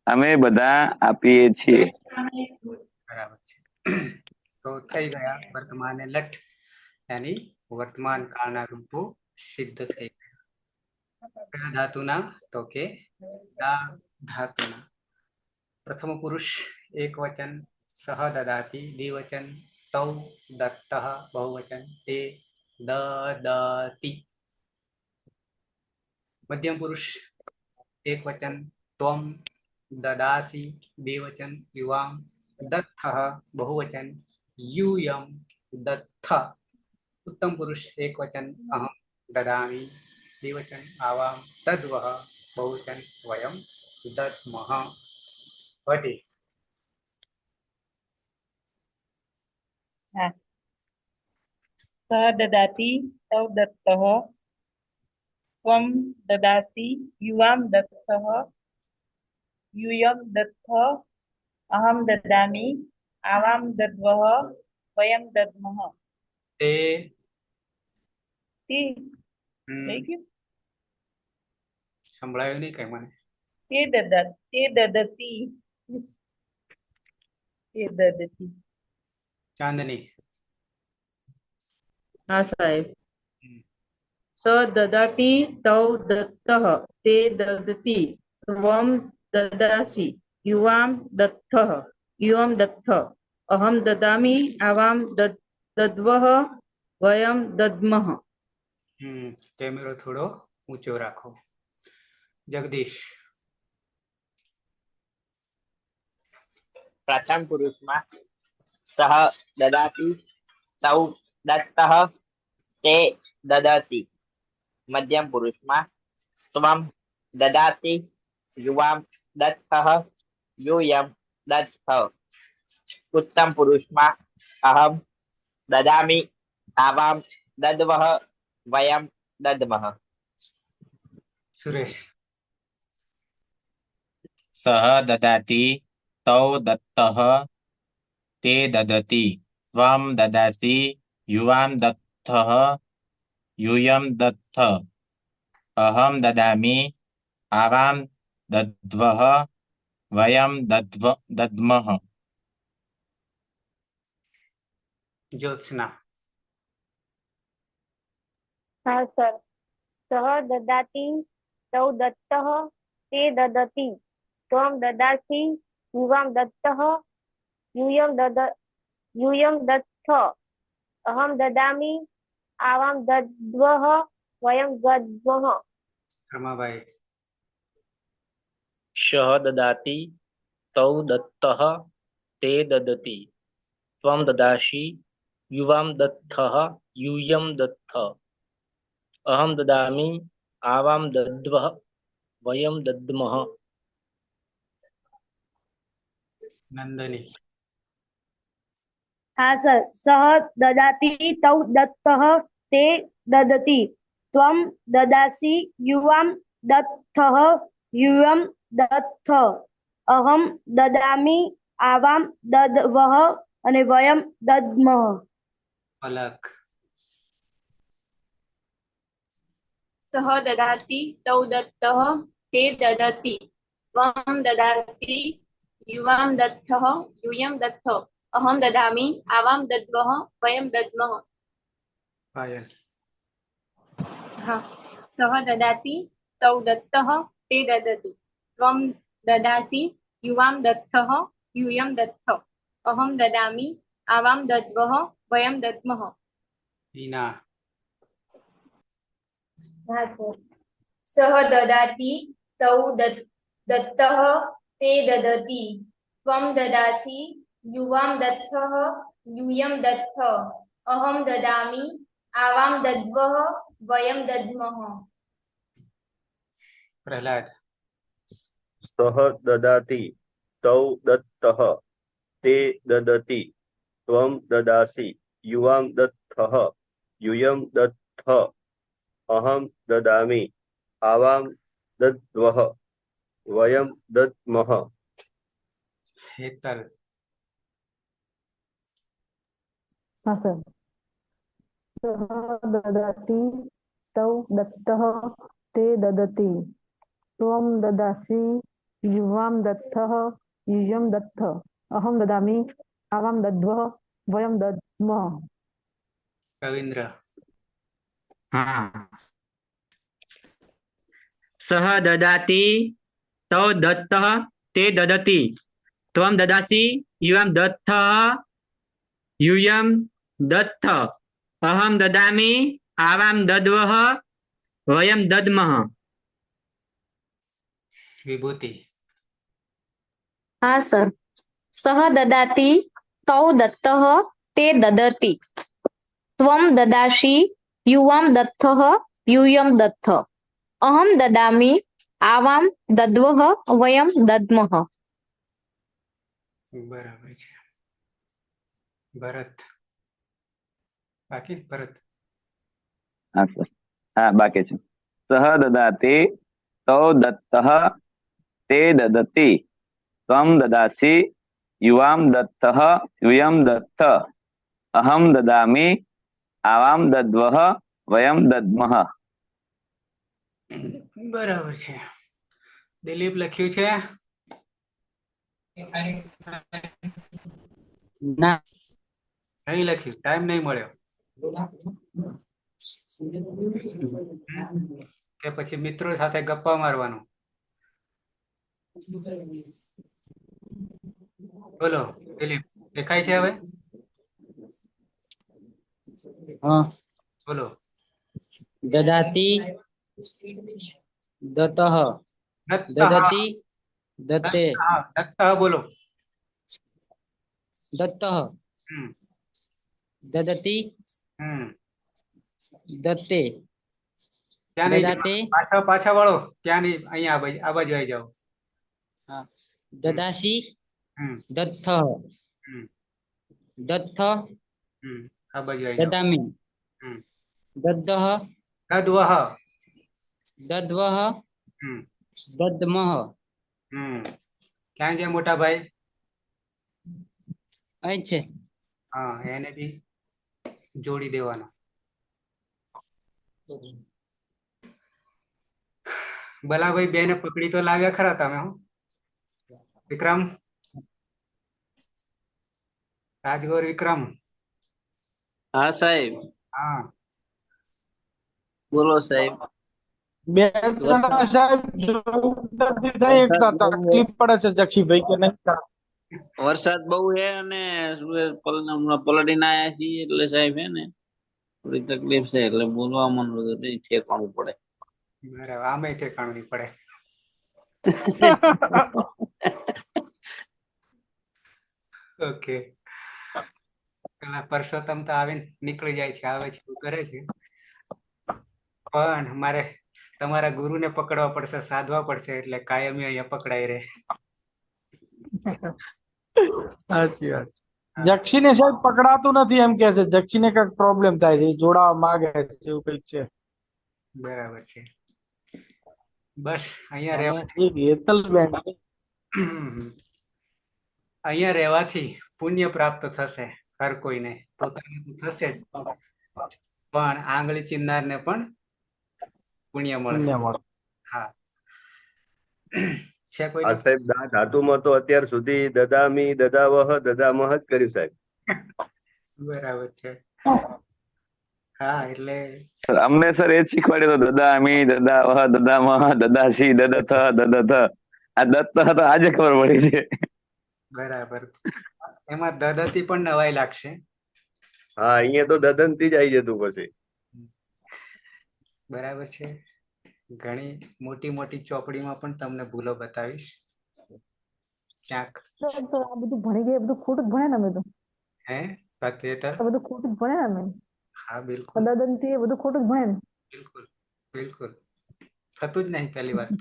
અમે બધા આપીએ છીએ. બરાબર છે. તો થઈ ગયા વર્તમાન લઠ यानी वर्तमान कालના રૂપો સિદ્ધ થઈ ગયા. કયા ધાતુના? તો કે દા ધાતુના. પ્રથમ પુરુષ એક વચન સહ દદાતિ, દ્વિવચન તૌ દત્તઃ, બહુવચન તે દદતિ. મધ્યમ પુરુષ એક વચન ત્વમ દદાસી, દ્વિવચન યુવામ દત્થઃ, બહુવચન यूयम दत्थ. उत्तम पुरुष एक वचन अहम ददामि, द्विवचन आवाम तद्वः, बहुवचन वयम दद्मः. वटे स ददाति तौ दत्तः, त्वं ददासि युवां दत्तः, यूयं दत्तः, अहं ददामि, आवां दद्वः, वयं दद्मः. ते થઈ ગયું? સંભળાયું નહીં કઈ મને. તે દદતી. ચાંદની. હા સાહેબ. સ દદાતિ તૌ દત્તઃ, તે દદતિ, ત્વં દદાસि યુવાં દત્તઃ, યુવં દત્તઃ, અહં દદામિ, આવાં દદ્વઃ, વયં દદ્મઃ. કેમેરો થોડો ઊંચો રાખો. જગદીશ. પ્રથમ પુરુષમાં સહ દદાતિ તૌ દત્તઃ તે દદતિ. મધ્યમ પુરુષમાં ત્વમ દદાતિ યુવામ દત્તઃ यूयम दत्तः. उत्तम पुरुषમાં અહમ દદામિ, આવામ દદ્વઃ, વયમ દદ્મઃ. સુરેશ. સહ દદાતિ તૌ દત્તઃ તે દદતિ, ત્વં દદાસि યુવાં દત્તઃ, यूयं दत्तः, अहं ददामि, आवां दद्वः, वयं दद्मः. ज्योत्सना. हाँ सर. सह ददाति तौ दत्तः ते ददति, त्वं ददासि युवां दत्तः, यूयं दत्तः, अहं ददामि, आवां दद्वः, वयं दद्मः. रमाबाई. सः ददाति तौ दत्तः ते ददति त्वं ददासि युवां दत्तः यूयं दत्त अहं ददामि आवां दद्मः वयं दद्मः। नंदनी हाँ सर। सः ददाति तौ दत्तः ते ददति त्वं ददासि युवां दत्तः यूयं दत्त अहं ददामि आवां दद्मः અને વયમ દદ્મઃ। पलक सः ददाति तौ दत्तः ते ददति त्वं ददासि युवां दत्तः यूयं दत्त अहं ददामि आवां दद्मः वयं दद्मः। पायल हाँ। सः ददाति तौ दत्तः ते ददति त्वं ददासि युवां दत्तः यूयं दत्त अहं ददामि आवां दद्मः वयं दद्मः। हीना हाँ सर। सः ददाति तौ दत्तः ते ददति त्वं ददासि युवां दत्तः यूयं दत्त अहं ददामि आवां दद्मः वयं दद्मः। प्रहलाद सः ददाति तौ दत्तः ते ददति त्वं ददासि युवां दत्तः यूयं दत्त अहं ददामि आवां दद्मः वयं दद्मः। हेतल हाँ सर। सः ददाति तौ दत्तः ते ददति त्वं ददासि युवां दत्तः यूयं दत्त अहं ददामि आवां दद्मः वयं दद्मः। रविंद्र हाँ। सः ददाति तौ दत्तः ते ददति त्वं ददासि युवां दत्तः यूयं दत्त अहं ददामि आवां दद्मः वयं दद्मः। विभूति हाँ सर। सः ददाति तौ दत्तः ते ददति त्वं ददासि युवां दत्तः यूयं दत्त अहं ददामि आवां दद्मः वयं दद्मः। बराबर છે। ભરત બાકી ભરત हाँ सर। हाँ बाकी છે। सः ददाति तौ दत्तः ते ददति त्वं ददासि युवां दत्तः यूयं दत्त अहं ददामि आवां दद्मः वयं दद्मः। બરાબર છે। દિલીપ લખ્યું છે ના નહીં લખ્યું ટાઈમ નહીં મળ્યો કે પછી મિત્રો સાથે ગપ્પા મારવાનું બોલો દિલીપ દેખાય છે હવે हाँ બોલો ददाति दत्तः ददति दत्ते દત્તઃ બોલો दत्तः ददति दत्ते ત્યાં નહીં દદાતે પાછા પાછા વળો ત્યાં નહીં અહીંયા આ બાજુ આવી જાઓ हाँ ददासि दत्तः दत्त આ બાજુ આવી જાઓ ददामि दद्दः દદ્વઃ दद्वः दद्मः। ક્યાં ગયા મોટા ભાઈ અહીં છે હા એને બી જોડી દેવાનો બલાભાઈ બેને પકડી તો લાવ્યા ખરા તમે હો વિક્રમ રાજગોર વિક્રમ હા સાહેબ હા બોલો સાહેબ બે ત્રણ સાહેબ તકલીફ પડે છે જક્ષીભાઈ કે નહીં વરસાદ બહુ હે અને પલટીને આયા છીએ એટલે સાહેબ હે ને થોડી તકલીફ છે એટલે બોલવામાં બધું ઠેકાણું પડે બરાબર આમે ઠેકાણું નહીં પડે ઓકે. પેલા પરસોત્તમ તો આવીને નીકળી જાય છે, આવે છે, એવું કરે છે, પણ મારે તમારા ગુરુને પકડવા પડશે, સાધવા પડશે, એટલે કાયમી અહીંયા પકડાઈ રહે. સાચી વાત છે. જક્ષીને સાહેબ પકડાતું નથી એમ કે છે, જક્ષીને કઈક પ્રોબ્લેમ થાય છે, એ જોડાવા માંગે છે, એવું કઈક છે. બરાબર છે. બસ અહીંયા અને રહેવા એક હેતલબેન અહીંયા રહેવાથી પુણ્ય પ્રાપ્ત થશે હર કોઈને, પોતાને તો થશે જ, પણ આંગળી ચિંનારને પણ પુણ્ય મળશે. હા, છે કોઈ? આ સાહેબ દા ધાતુમાં તો અત્યાર સુધી દદામી, દદાવહ, દદામહ જ કર્યું સાહેબ. બરાબર છે. હા, એટલે અમને સર એ જ શીખવાડ્યું હતું, દદામી, દદાવહ, દદામહ, દદાસી, દદથ, દદથ. આ દત્ત તો આજે ખબર પડી છે. બરાબર. એમાં દદતી પણ નવાઈ લાગશે. હા, અહીંયા તો દદનથી જ આવી જતું પછી. બરાબર છે. ઘણી મોટી મોટી ચોપડીમાં પણ તમને ભૂલો બતાવીશ ક્યાંક. આ બધું ભણી ગયા, બધું ખોટું જ ભણ્યા ને અમે તો. હે પતેતર? બધું ખોટું જ ભણ્યા અમે. હા, બિલકુલ. દદનથી એ બધું ખોટું જ ભણ્યા ને. બિલકુલ બિલકુલ, થતું જ નહીં પહેલી વાત.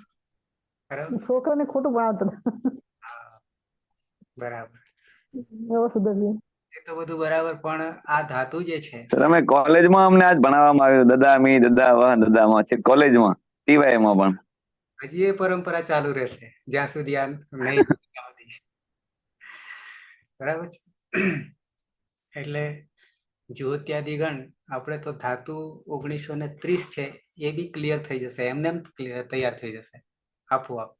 બરાબર, છોકરાને ખોટું ભણાવતો. બરાબર. એવો સુધરવી. એ તો બધું બરાબર, પણ આ ધાતુ જે છે, સર અમે કોલેજમાં અમને આજ ભણાવવામાં આવ્યું, દદામી, દદાવહ, દદામહ છે કોલેજમાં, ટીવાયમાં પણ. હજી એ પરંપરા ચાલુ રહેશે જ્યાં સુધી આ નહીં આવતી. બરાબર છે. એટલે જ્યોત્યાદિગણ આપણે તો ધાતુ 1930 છે એ બી ક્લિયર થઈ જશે, એમને એમ તૈયાર થઈ જશે આપોઆપ,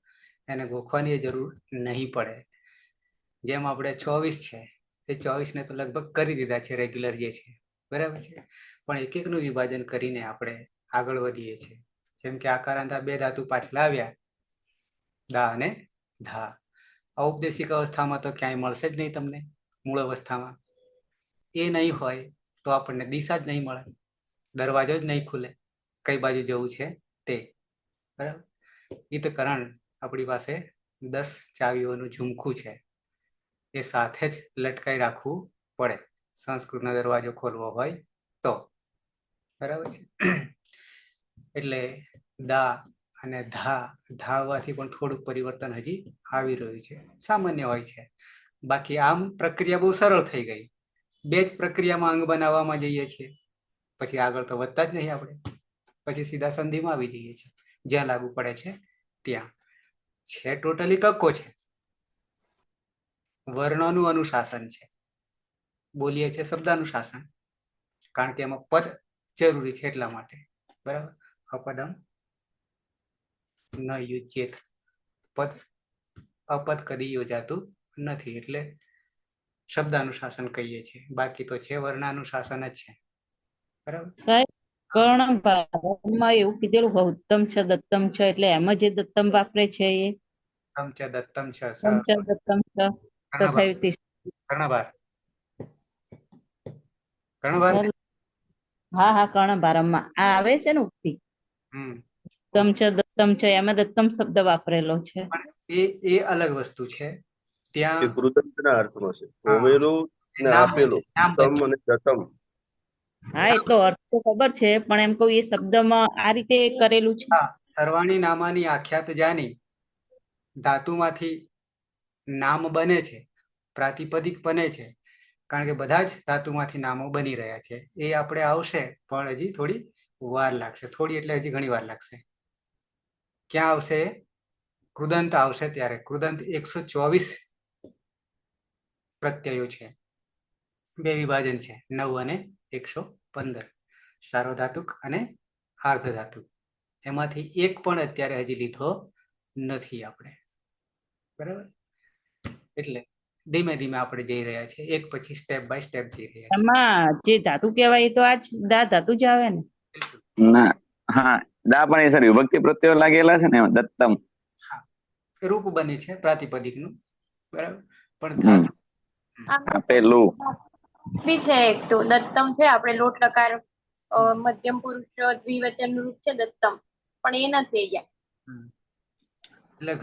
એને ગોખવાની જરૂર નહીં પડે. જેમ આપણે 24 છે એ 24 ને તો લગભગ કરી દીધા છે રેગ્યુલર જે છે, બરાબર છે, પણ એક એકનું વિભાજન કરીને આપણે આગળ વધીએ છીએ. જેમ કે આકારાંતા બે ધાતુ પાછલા આવ્યા, દા અને ધા. ઔપદેશિક અવસ્થામાં તો ક્યાંય મળશે જ નહીં તમને, મૂળ અવસ્થામાં. એ નહીં હોય તો આપણને દિશા જ નહીં મળે, દરવાજો જ નહીં ખુલે, કઈ બાજુ જવું છે તે. બરાબર. ઈતકરણ આપણી પાસે 10 ચાવીઓનું ઝુમખું છે, એ સાથે જ લટકાઈ રાખવું પડે સંસ્કૃતનો દરવાજો ખોલવો હોય તો. બરાબર છે. એટલે દા અને ધા હોવાથી પણ થોડુંક પરિવર્તન હજી આવી રહ્યું છે, સામાન્ય હોય છે. બાકી આમ પ્રક્રિયા બહુ સરળ થઈ ગઈ. બે જ પ્રક્રિયામાં અંગ બનાવવામાં જઈએ છીએ, પછી આગળ તો વધતા જ નહીં આપણે, પછી સીધા સંધિમાં આવી જઈએ છીએ, જ્યાં લાગુ પડે છે ત્યાં. છે ટોટલી કક્કો છે, વર્ણોનું અનુશાસન છે, બોલીએ છે શબ્દાનુશાસન, કારણ કે એમાં પદ જરૂરી છે એટલા માટે. બરાબર. અપદમ ન યુજ્યેત, પદ અપદ કદી યોજાતું નથી, એટલે શબ્દાનુશાસન કહીએ છીએ. બાકી તો છે વર્ણાનુશાસન જ છે. બરાબર. સાહેબ કર્ણભારમાં એવું કીધેલું ઉત્તમ છે દત્તમ છે, એટલે એમાં જે દત્તમ વાપરે છે એ દત્તમ છે, દત્તમ છે, દત્તમ છે તથા યુતિ. કર્ણભાર, કર્ણભાર. હા હા, કર્ણભારમાં આ આવે છે ને ઉક્તિ, દત્તમ છે, એમાં દત્તમ શબ્દ વાપરેલો છે. એ અલગ વસ્તુ છે. ત્યાં કૃદંતના અર્થમાં છે, હોમેલું ને આપેલું તમ અને દત્તમ. હા, એટલો અર્થ તો ખબર છે, પણ એમ કહું એ શબ્દમાં આ રીતે કરેલું છે. સર્વાણી નામાની આખ્યાત જાની ધાતુમાંથી નામ બને છે, પ્રાતિપદિક બને છે, કારણ કે બધા જ ધાતુમાંથી નામો બની રહ્યા છે. એ આપણે આવશે, પણ હજી થોડી વાર લાગશે. થોડી એટલે હજી ઘણી વાર લાગશે. ક્યાં આવશે? કૃદંત આવશે ત્યારે. કૃદંત 124 પ્રત્યયો છે, બે વિભાજન છે, 9 અને 115, સાર્વધાતુક અને આર્ધધાતુક. એમાંથી એક પણ અત્યારે હજી લીધો નથી આપણે. બરાબર. એટલે ધીમે ધીમે આપણે જઈ રહ્યા છીએ, એક પછી સ્ટેપ બાય સ્ટેપ જઈ રહ્યા છીએ. એમાં જે ધાતુ કહેવાય એ તો આ ધાતુ જ આવે ને? ના, હા, દા પણ એ સર વિભક્તિ પ્રત્યયો લાગેલા છે ને, દત્તમ. હા, રૂપ બની છે પ્રાતિપદિકનું. બરાબર. પણ ધાતુ આપેલું બી છે એક તો દત્તમ છે, આપણે લોટ લકાર મધ્યમ પુરુષ દ્વિવચન રૂપ છે દત્તમ, પણ એ નથી ગયા. એટલે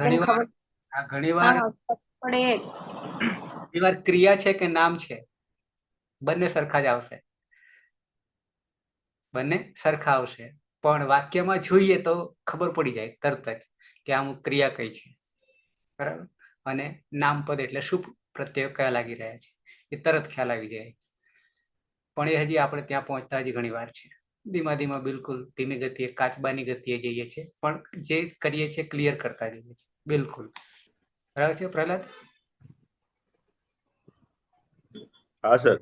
ઘણીવાર ક્રિયા છે કે નામ છે, બંને સરખા જ આવશે, બંને સરખા આવશે, પણ વાક્યમાં જોઈએ તો ખબર પડી જાય તરત જ કે આમ ક્રિયા કઈ છે, બરાબર. અને નામપદ એટલે શું પ્રત્યય કયા લાગી રહ્યા છે એ તરત ખ્યાલ આવી જાય. પણ એ હજી આપણે ત્યાં પહોંચતા હજી ઘણી વાર છે. ધીમા બિલકુલ ધીમી ગતિએ, કાચબાની ગતિએ જઈએ છીએ, પણ જે કરીએ છીએ ક્લિયર કરતા જઈએ છીએ. બિલકુલ બરાબર છે પ્રહલાદ? હા સર.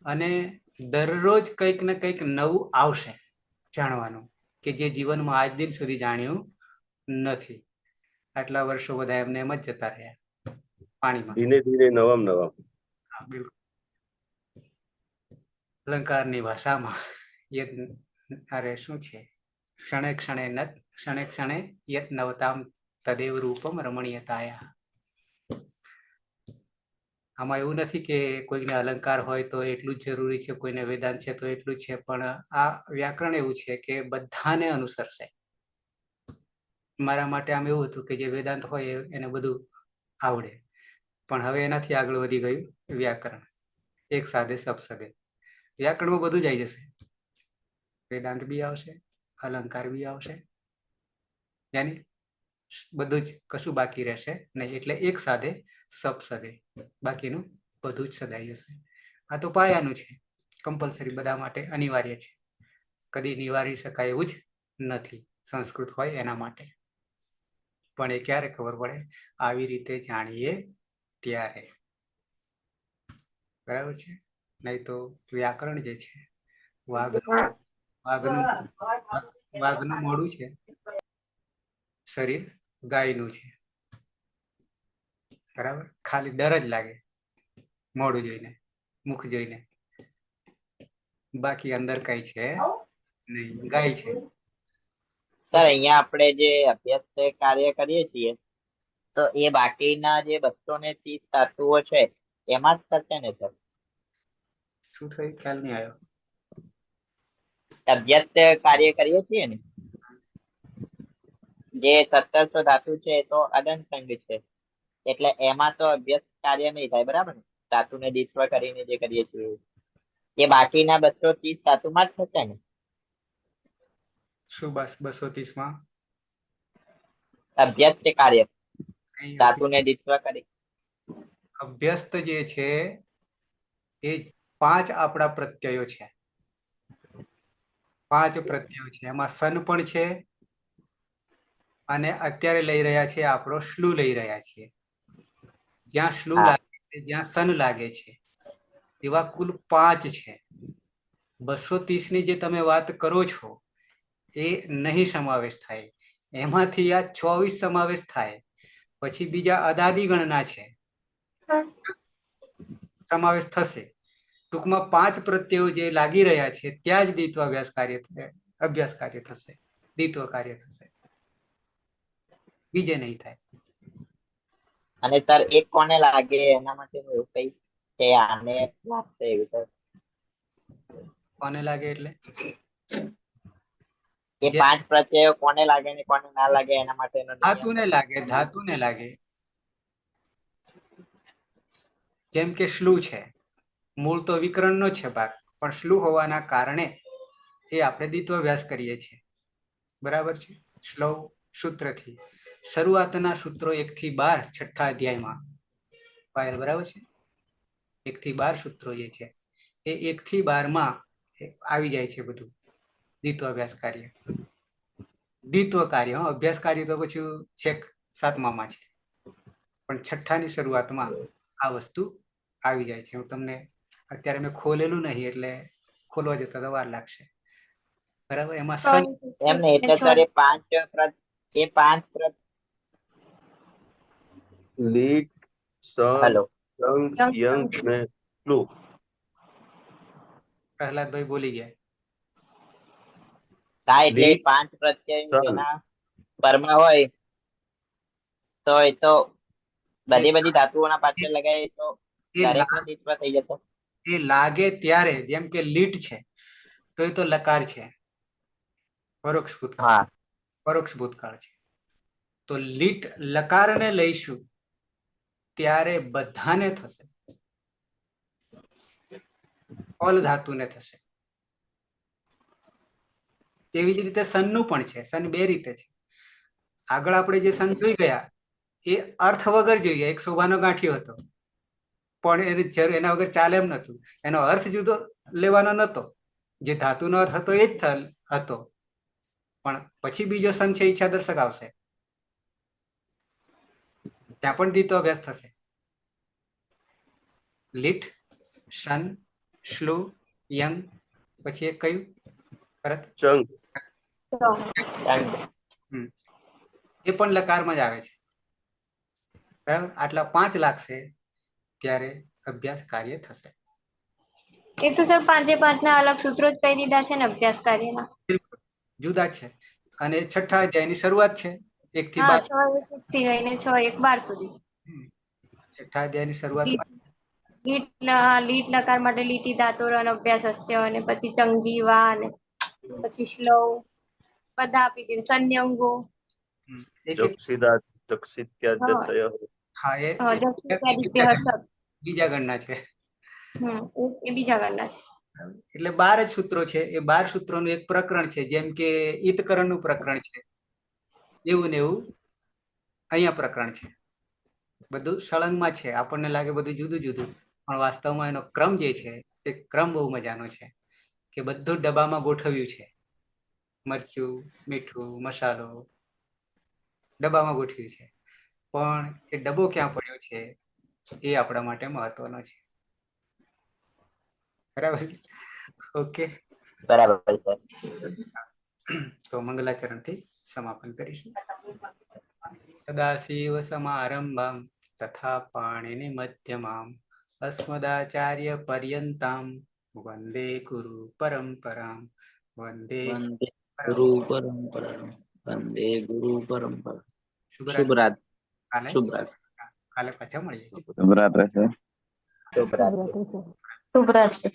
અને દરરોજ કંઈક ને કંઈક નવું આવશે જાણવાનું, કે જે જીવનમાં આજ દિન સુધી જાણ્યું નથી. આટલા વર્ષો બધા એમને એમ જ જતા રહ્યા પાણીમાં. ધીરે નવા. બિલકુલ. અલંકારની ભાષામાં અરે શું છે, ક્ષણે ક્ષણે યત નવતામ તદેવ રૂપમ રમણીયતાયા. આમાં એવું નથી કે કોઈને અલંકાર હોય તો એટલું જ જરૂરી છે, કોઈને વેદાંત છે તો એટલું જ છે, પણ આ વ્યાકરણ એવું છે કે બધાને અનુસરશે. મારા માટે આમ એવું હતું કે જે વેદાંત હોય એને બધું આવડે, પણ હવે એનાથી આગળ વધી ગયું વ્યાકરણ. એક સાધે સબ સદે વ્યાકરણમાં બધું જ આવી જશે. વેદાંત બી આવશે, અલંકાર બી આવશે, યાની બધું જ, કશું બાકી રહેશે નહીં. એટલે એક સાધે સબ સદે, બાકીનું બધું જ સદાઈ જશે. આ તો પાયાનું છે, કમ્પલસરી બધા માટે અનિવાર્ય છે, કદી નિવારી શકાય એવું જ નથી સંસ્કૃત હોય એના માટે. પણ એ ક્યારે ખબર પડે? આવી રીતે જાણીએ ત્યારે, બરાબર છે. નહીં તો વ્યાકરણ જે છે, વાઘનું મોઢું છે, શરીર ગાયનું છે, બરાબર. ખાલી ડર જ લાગે મોઢું જોઈને, મુખ જોઈને, બાકી અંદર કઈ છે નહીં, ગાય છે. સર અહીંયા આપણે જે અભ્યાસ કાર્ય કરીએ છીએ તો એ બાકીના જે 230 ધાતુઓ છે એમાં જ થશે ને સર? શું થયું? ખ્યાલ નહીં આવ્યો. અભ્યાસ કાર્ય કરીએ છીએ ને, જે 1700 ધાતુ છે તો અદંતંગ છે, એટલે એમાં તો અભ્યાસ કાર્ય નહીં થાય, બરાબર ને? ધાતુને દિત્વ કરીને જે કરીએ છીએ એ બાકીના 230 ધાતુમાં જ થશે ને? શું 230 માં અભ્યાસ કાર્ય ધાતુને દિત્વ કરી? અભ્યસ્ત જે છે એ 5 આપણા પ્રત્યયો છે, 5 પ્રત્યયો છે. એમાં સન પણ છે, અને અત્યારે લઈ રહ્યા છે આપણો શ્લુ લઈ રહ્યા છીએ. જ્યાં શ્લુ લાગે છે, જ્યાં સન લાગે છે, એવા કુલ 5 છે. 230 ની જે તમે વાત કરો છો એ નહીં સમાવેશ થાય, એમાંથી આ 24 સમાવેશ થાય. પછી બીજા અદાદી ગણના છે, સમાવેશ થશે. ટૂંકમાં 5 પ્રત્યયો જે લાગી રહ્યા છે ત્યાં જ દ્વિત્વ અભ્યાસ કાર્ય થશે, દ્વિત્વ કાર્ય થશે, બીજે નહીં થાય. અને સર એક કોને લાગે એના માટે એવું કઈ કે આને લાગશે એવું? સર કોને લાગે એટલે એ 5 પ્રત્યયો કોને લાગે ને કોને ના લાગે એના માટે ધાતુને લાગે. જેમ કે શ્લુ છે, મૂળ તો વિકરણનો છે ભાગ, પણ શ્લુ હોવાના કારણે એ આપણે દ્વિત્વ અભ્યાસ કરીએ છીએ, બરાબર છે. શ્લૌ સૂત્રથી શરૂઆતના સૂત્રો 1 થી 12 છઠ્ઠા અધ્યાયમાં પાયેલ, બરાબર છે. 1 થી 12 સૂત્રો જે છે એ 1 થી 12 માં આવી જાય છે બધું દ્વિત્વ અભ્યાસ કાર્ય. દ્વિત્વ કાર્ય, અભ્યાસ કાર્ય તો પછી છેક 7મામાં છે, પણ છઠ્ઠાની શરૂઆતમાં આ વસ્તુ આવી જાય છે. હું તમને અત્યારે મેં ખોલેલું નહીં એટલે ખોલવા જતા તો વાર લાગશે, બરાબર. એમાં સન એમને એટલે સર એ 5 લીટ, સન, યંગ, યંગ ને શ્લુ. પ્રહલાદભાઈ બોલી ગયા. એટલે 5 પ્રત્યય જેના પરમાં હોય તો એ તો બધી ધાતુઓના પાછળ લગાય તો દરેકનો દિત્વ થઈ જતો. એ લાગે ત્યારે, જેમ કે લીટ છે તો એ તો લકાર છે, પરોક્ષ ભૂતકાળ છે. તો લીટ લકારને લઈશું ત્યારે બધાને થશે, ઓલ ધાતુને થશે. તેવી જ રીતે સનનું પણ છે. સન બે રીતે છે. આગળ આપણે જે સન જોઈ ગયા એ અર્થ વગર જોઈએ. એક શોભાનો ગાંઠિયો હતો, પણ એના વગર ચાલે એમ નતું. એનો અર્થ જુદો લેવાનો નતો, જે ધાતુનો અર્થ હતો એ જ હતો. પણ પછી બીજો સન છે ઈચ્છા દર્શક આવશે, ત્યાં પણ દ્વિત્વ અભ્યાસ થશે. લીટ, શન, શ્લુ, યંગ, પછી એક કયું ભરત? એ પણ લકારમાં જ આવે છે. બરાબર, આટલા 5 લાગશે ત્યારે અભ્યાસ કાર્ય થશે. એ તો સર 5 ના અલગ સૂત્રો જ કહી દીધા છે ને અભ્યાસ કાર્યના. જુદા છે. અને 6થા અધ્યાયની શરૂઆત છે 1 થી 12. 6 થી લઈને 6-1-12 સુધી. 6થા અધ્યાયની શરૂઆતમાં લીટ લકાર માટે લીટી ધાતુનો અભ્યાસ હશે, અને પછી ચંગીવા અને પછી શ્લવ બધા આપી દીધું. સંયંગો બીજા ગણના છે. એ બીજા ગણના છે. એટલે 12 જ સૂત્રો છે. એ 12 સૂત્રોનું એક પ્રકરણ છે. જેમ કે ઈતકરણનું પ્રકરણ છે, એવું ને એવું અહીંયા પ્રકરણ છે. બધું સળંગમાં છે. આપણને લાગે બધું જુદું જુદું, પણ વાસ્તવમાં એનો ક્રમ જે છે તે ક્રમ બહુ મજાનો છે, કે બધું ડબ્બામાં ગોઠવ્યું છે. મરચું, મીઠું, મસાલો ડબ્બામાં ગોઠવ્યું છે, પણ એ ડબ્બો ક્યાં પડ્યો છે એ આપણા માટે મહત્વનો છે. બરાબર. ઓકે, બરાબર. તો મંગલાચરણથી સમાપન કરીશું. સદાશિવ સમારંભામ તથા પાણીની મધ્યમામ અસ્મદાચાર્ય પર્યંતામ વંદે ગુરુ પરંપરામ. વંદે ગુરુ પરંપરા. વંદે ગુરુ પરંપરા. શુભરાત્રિ. કાલે પાછા મળીએ છીએ. શુભરાત્રિ. શુભરાત્રિ.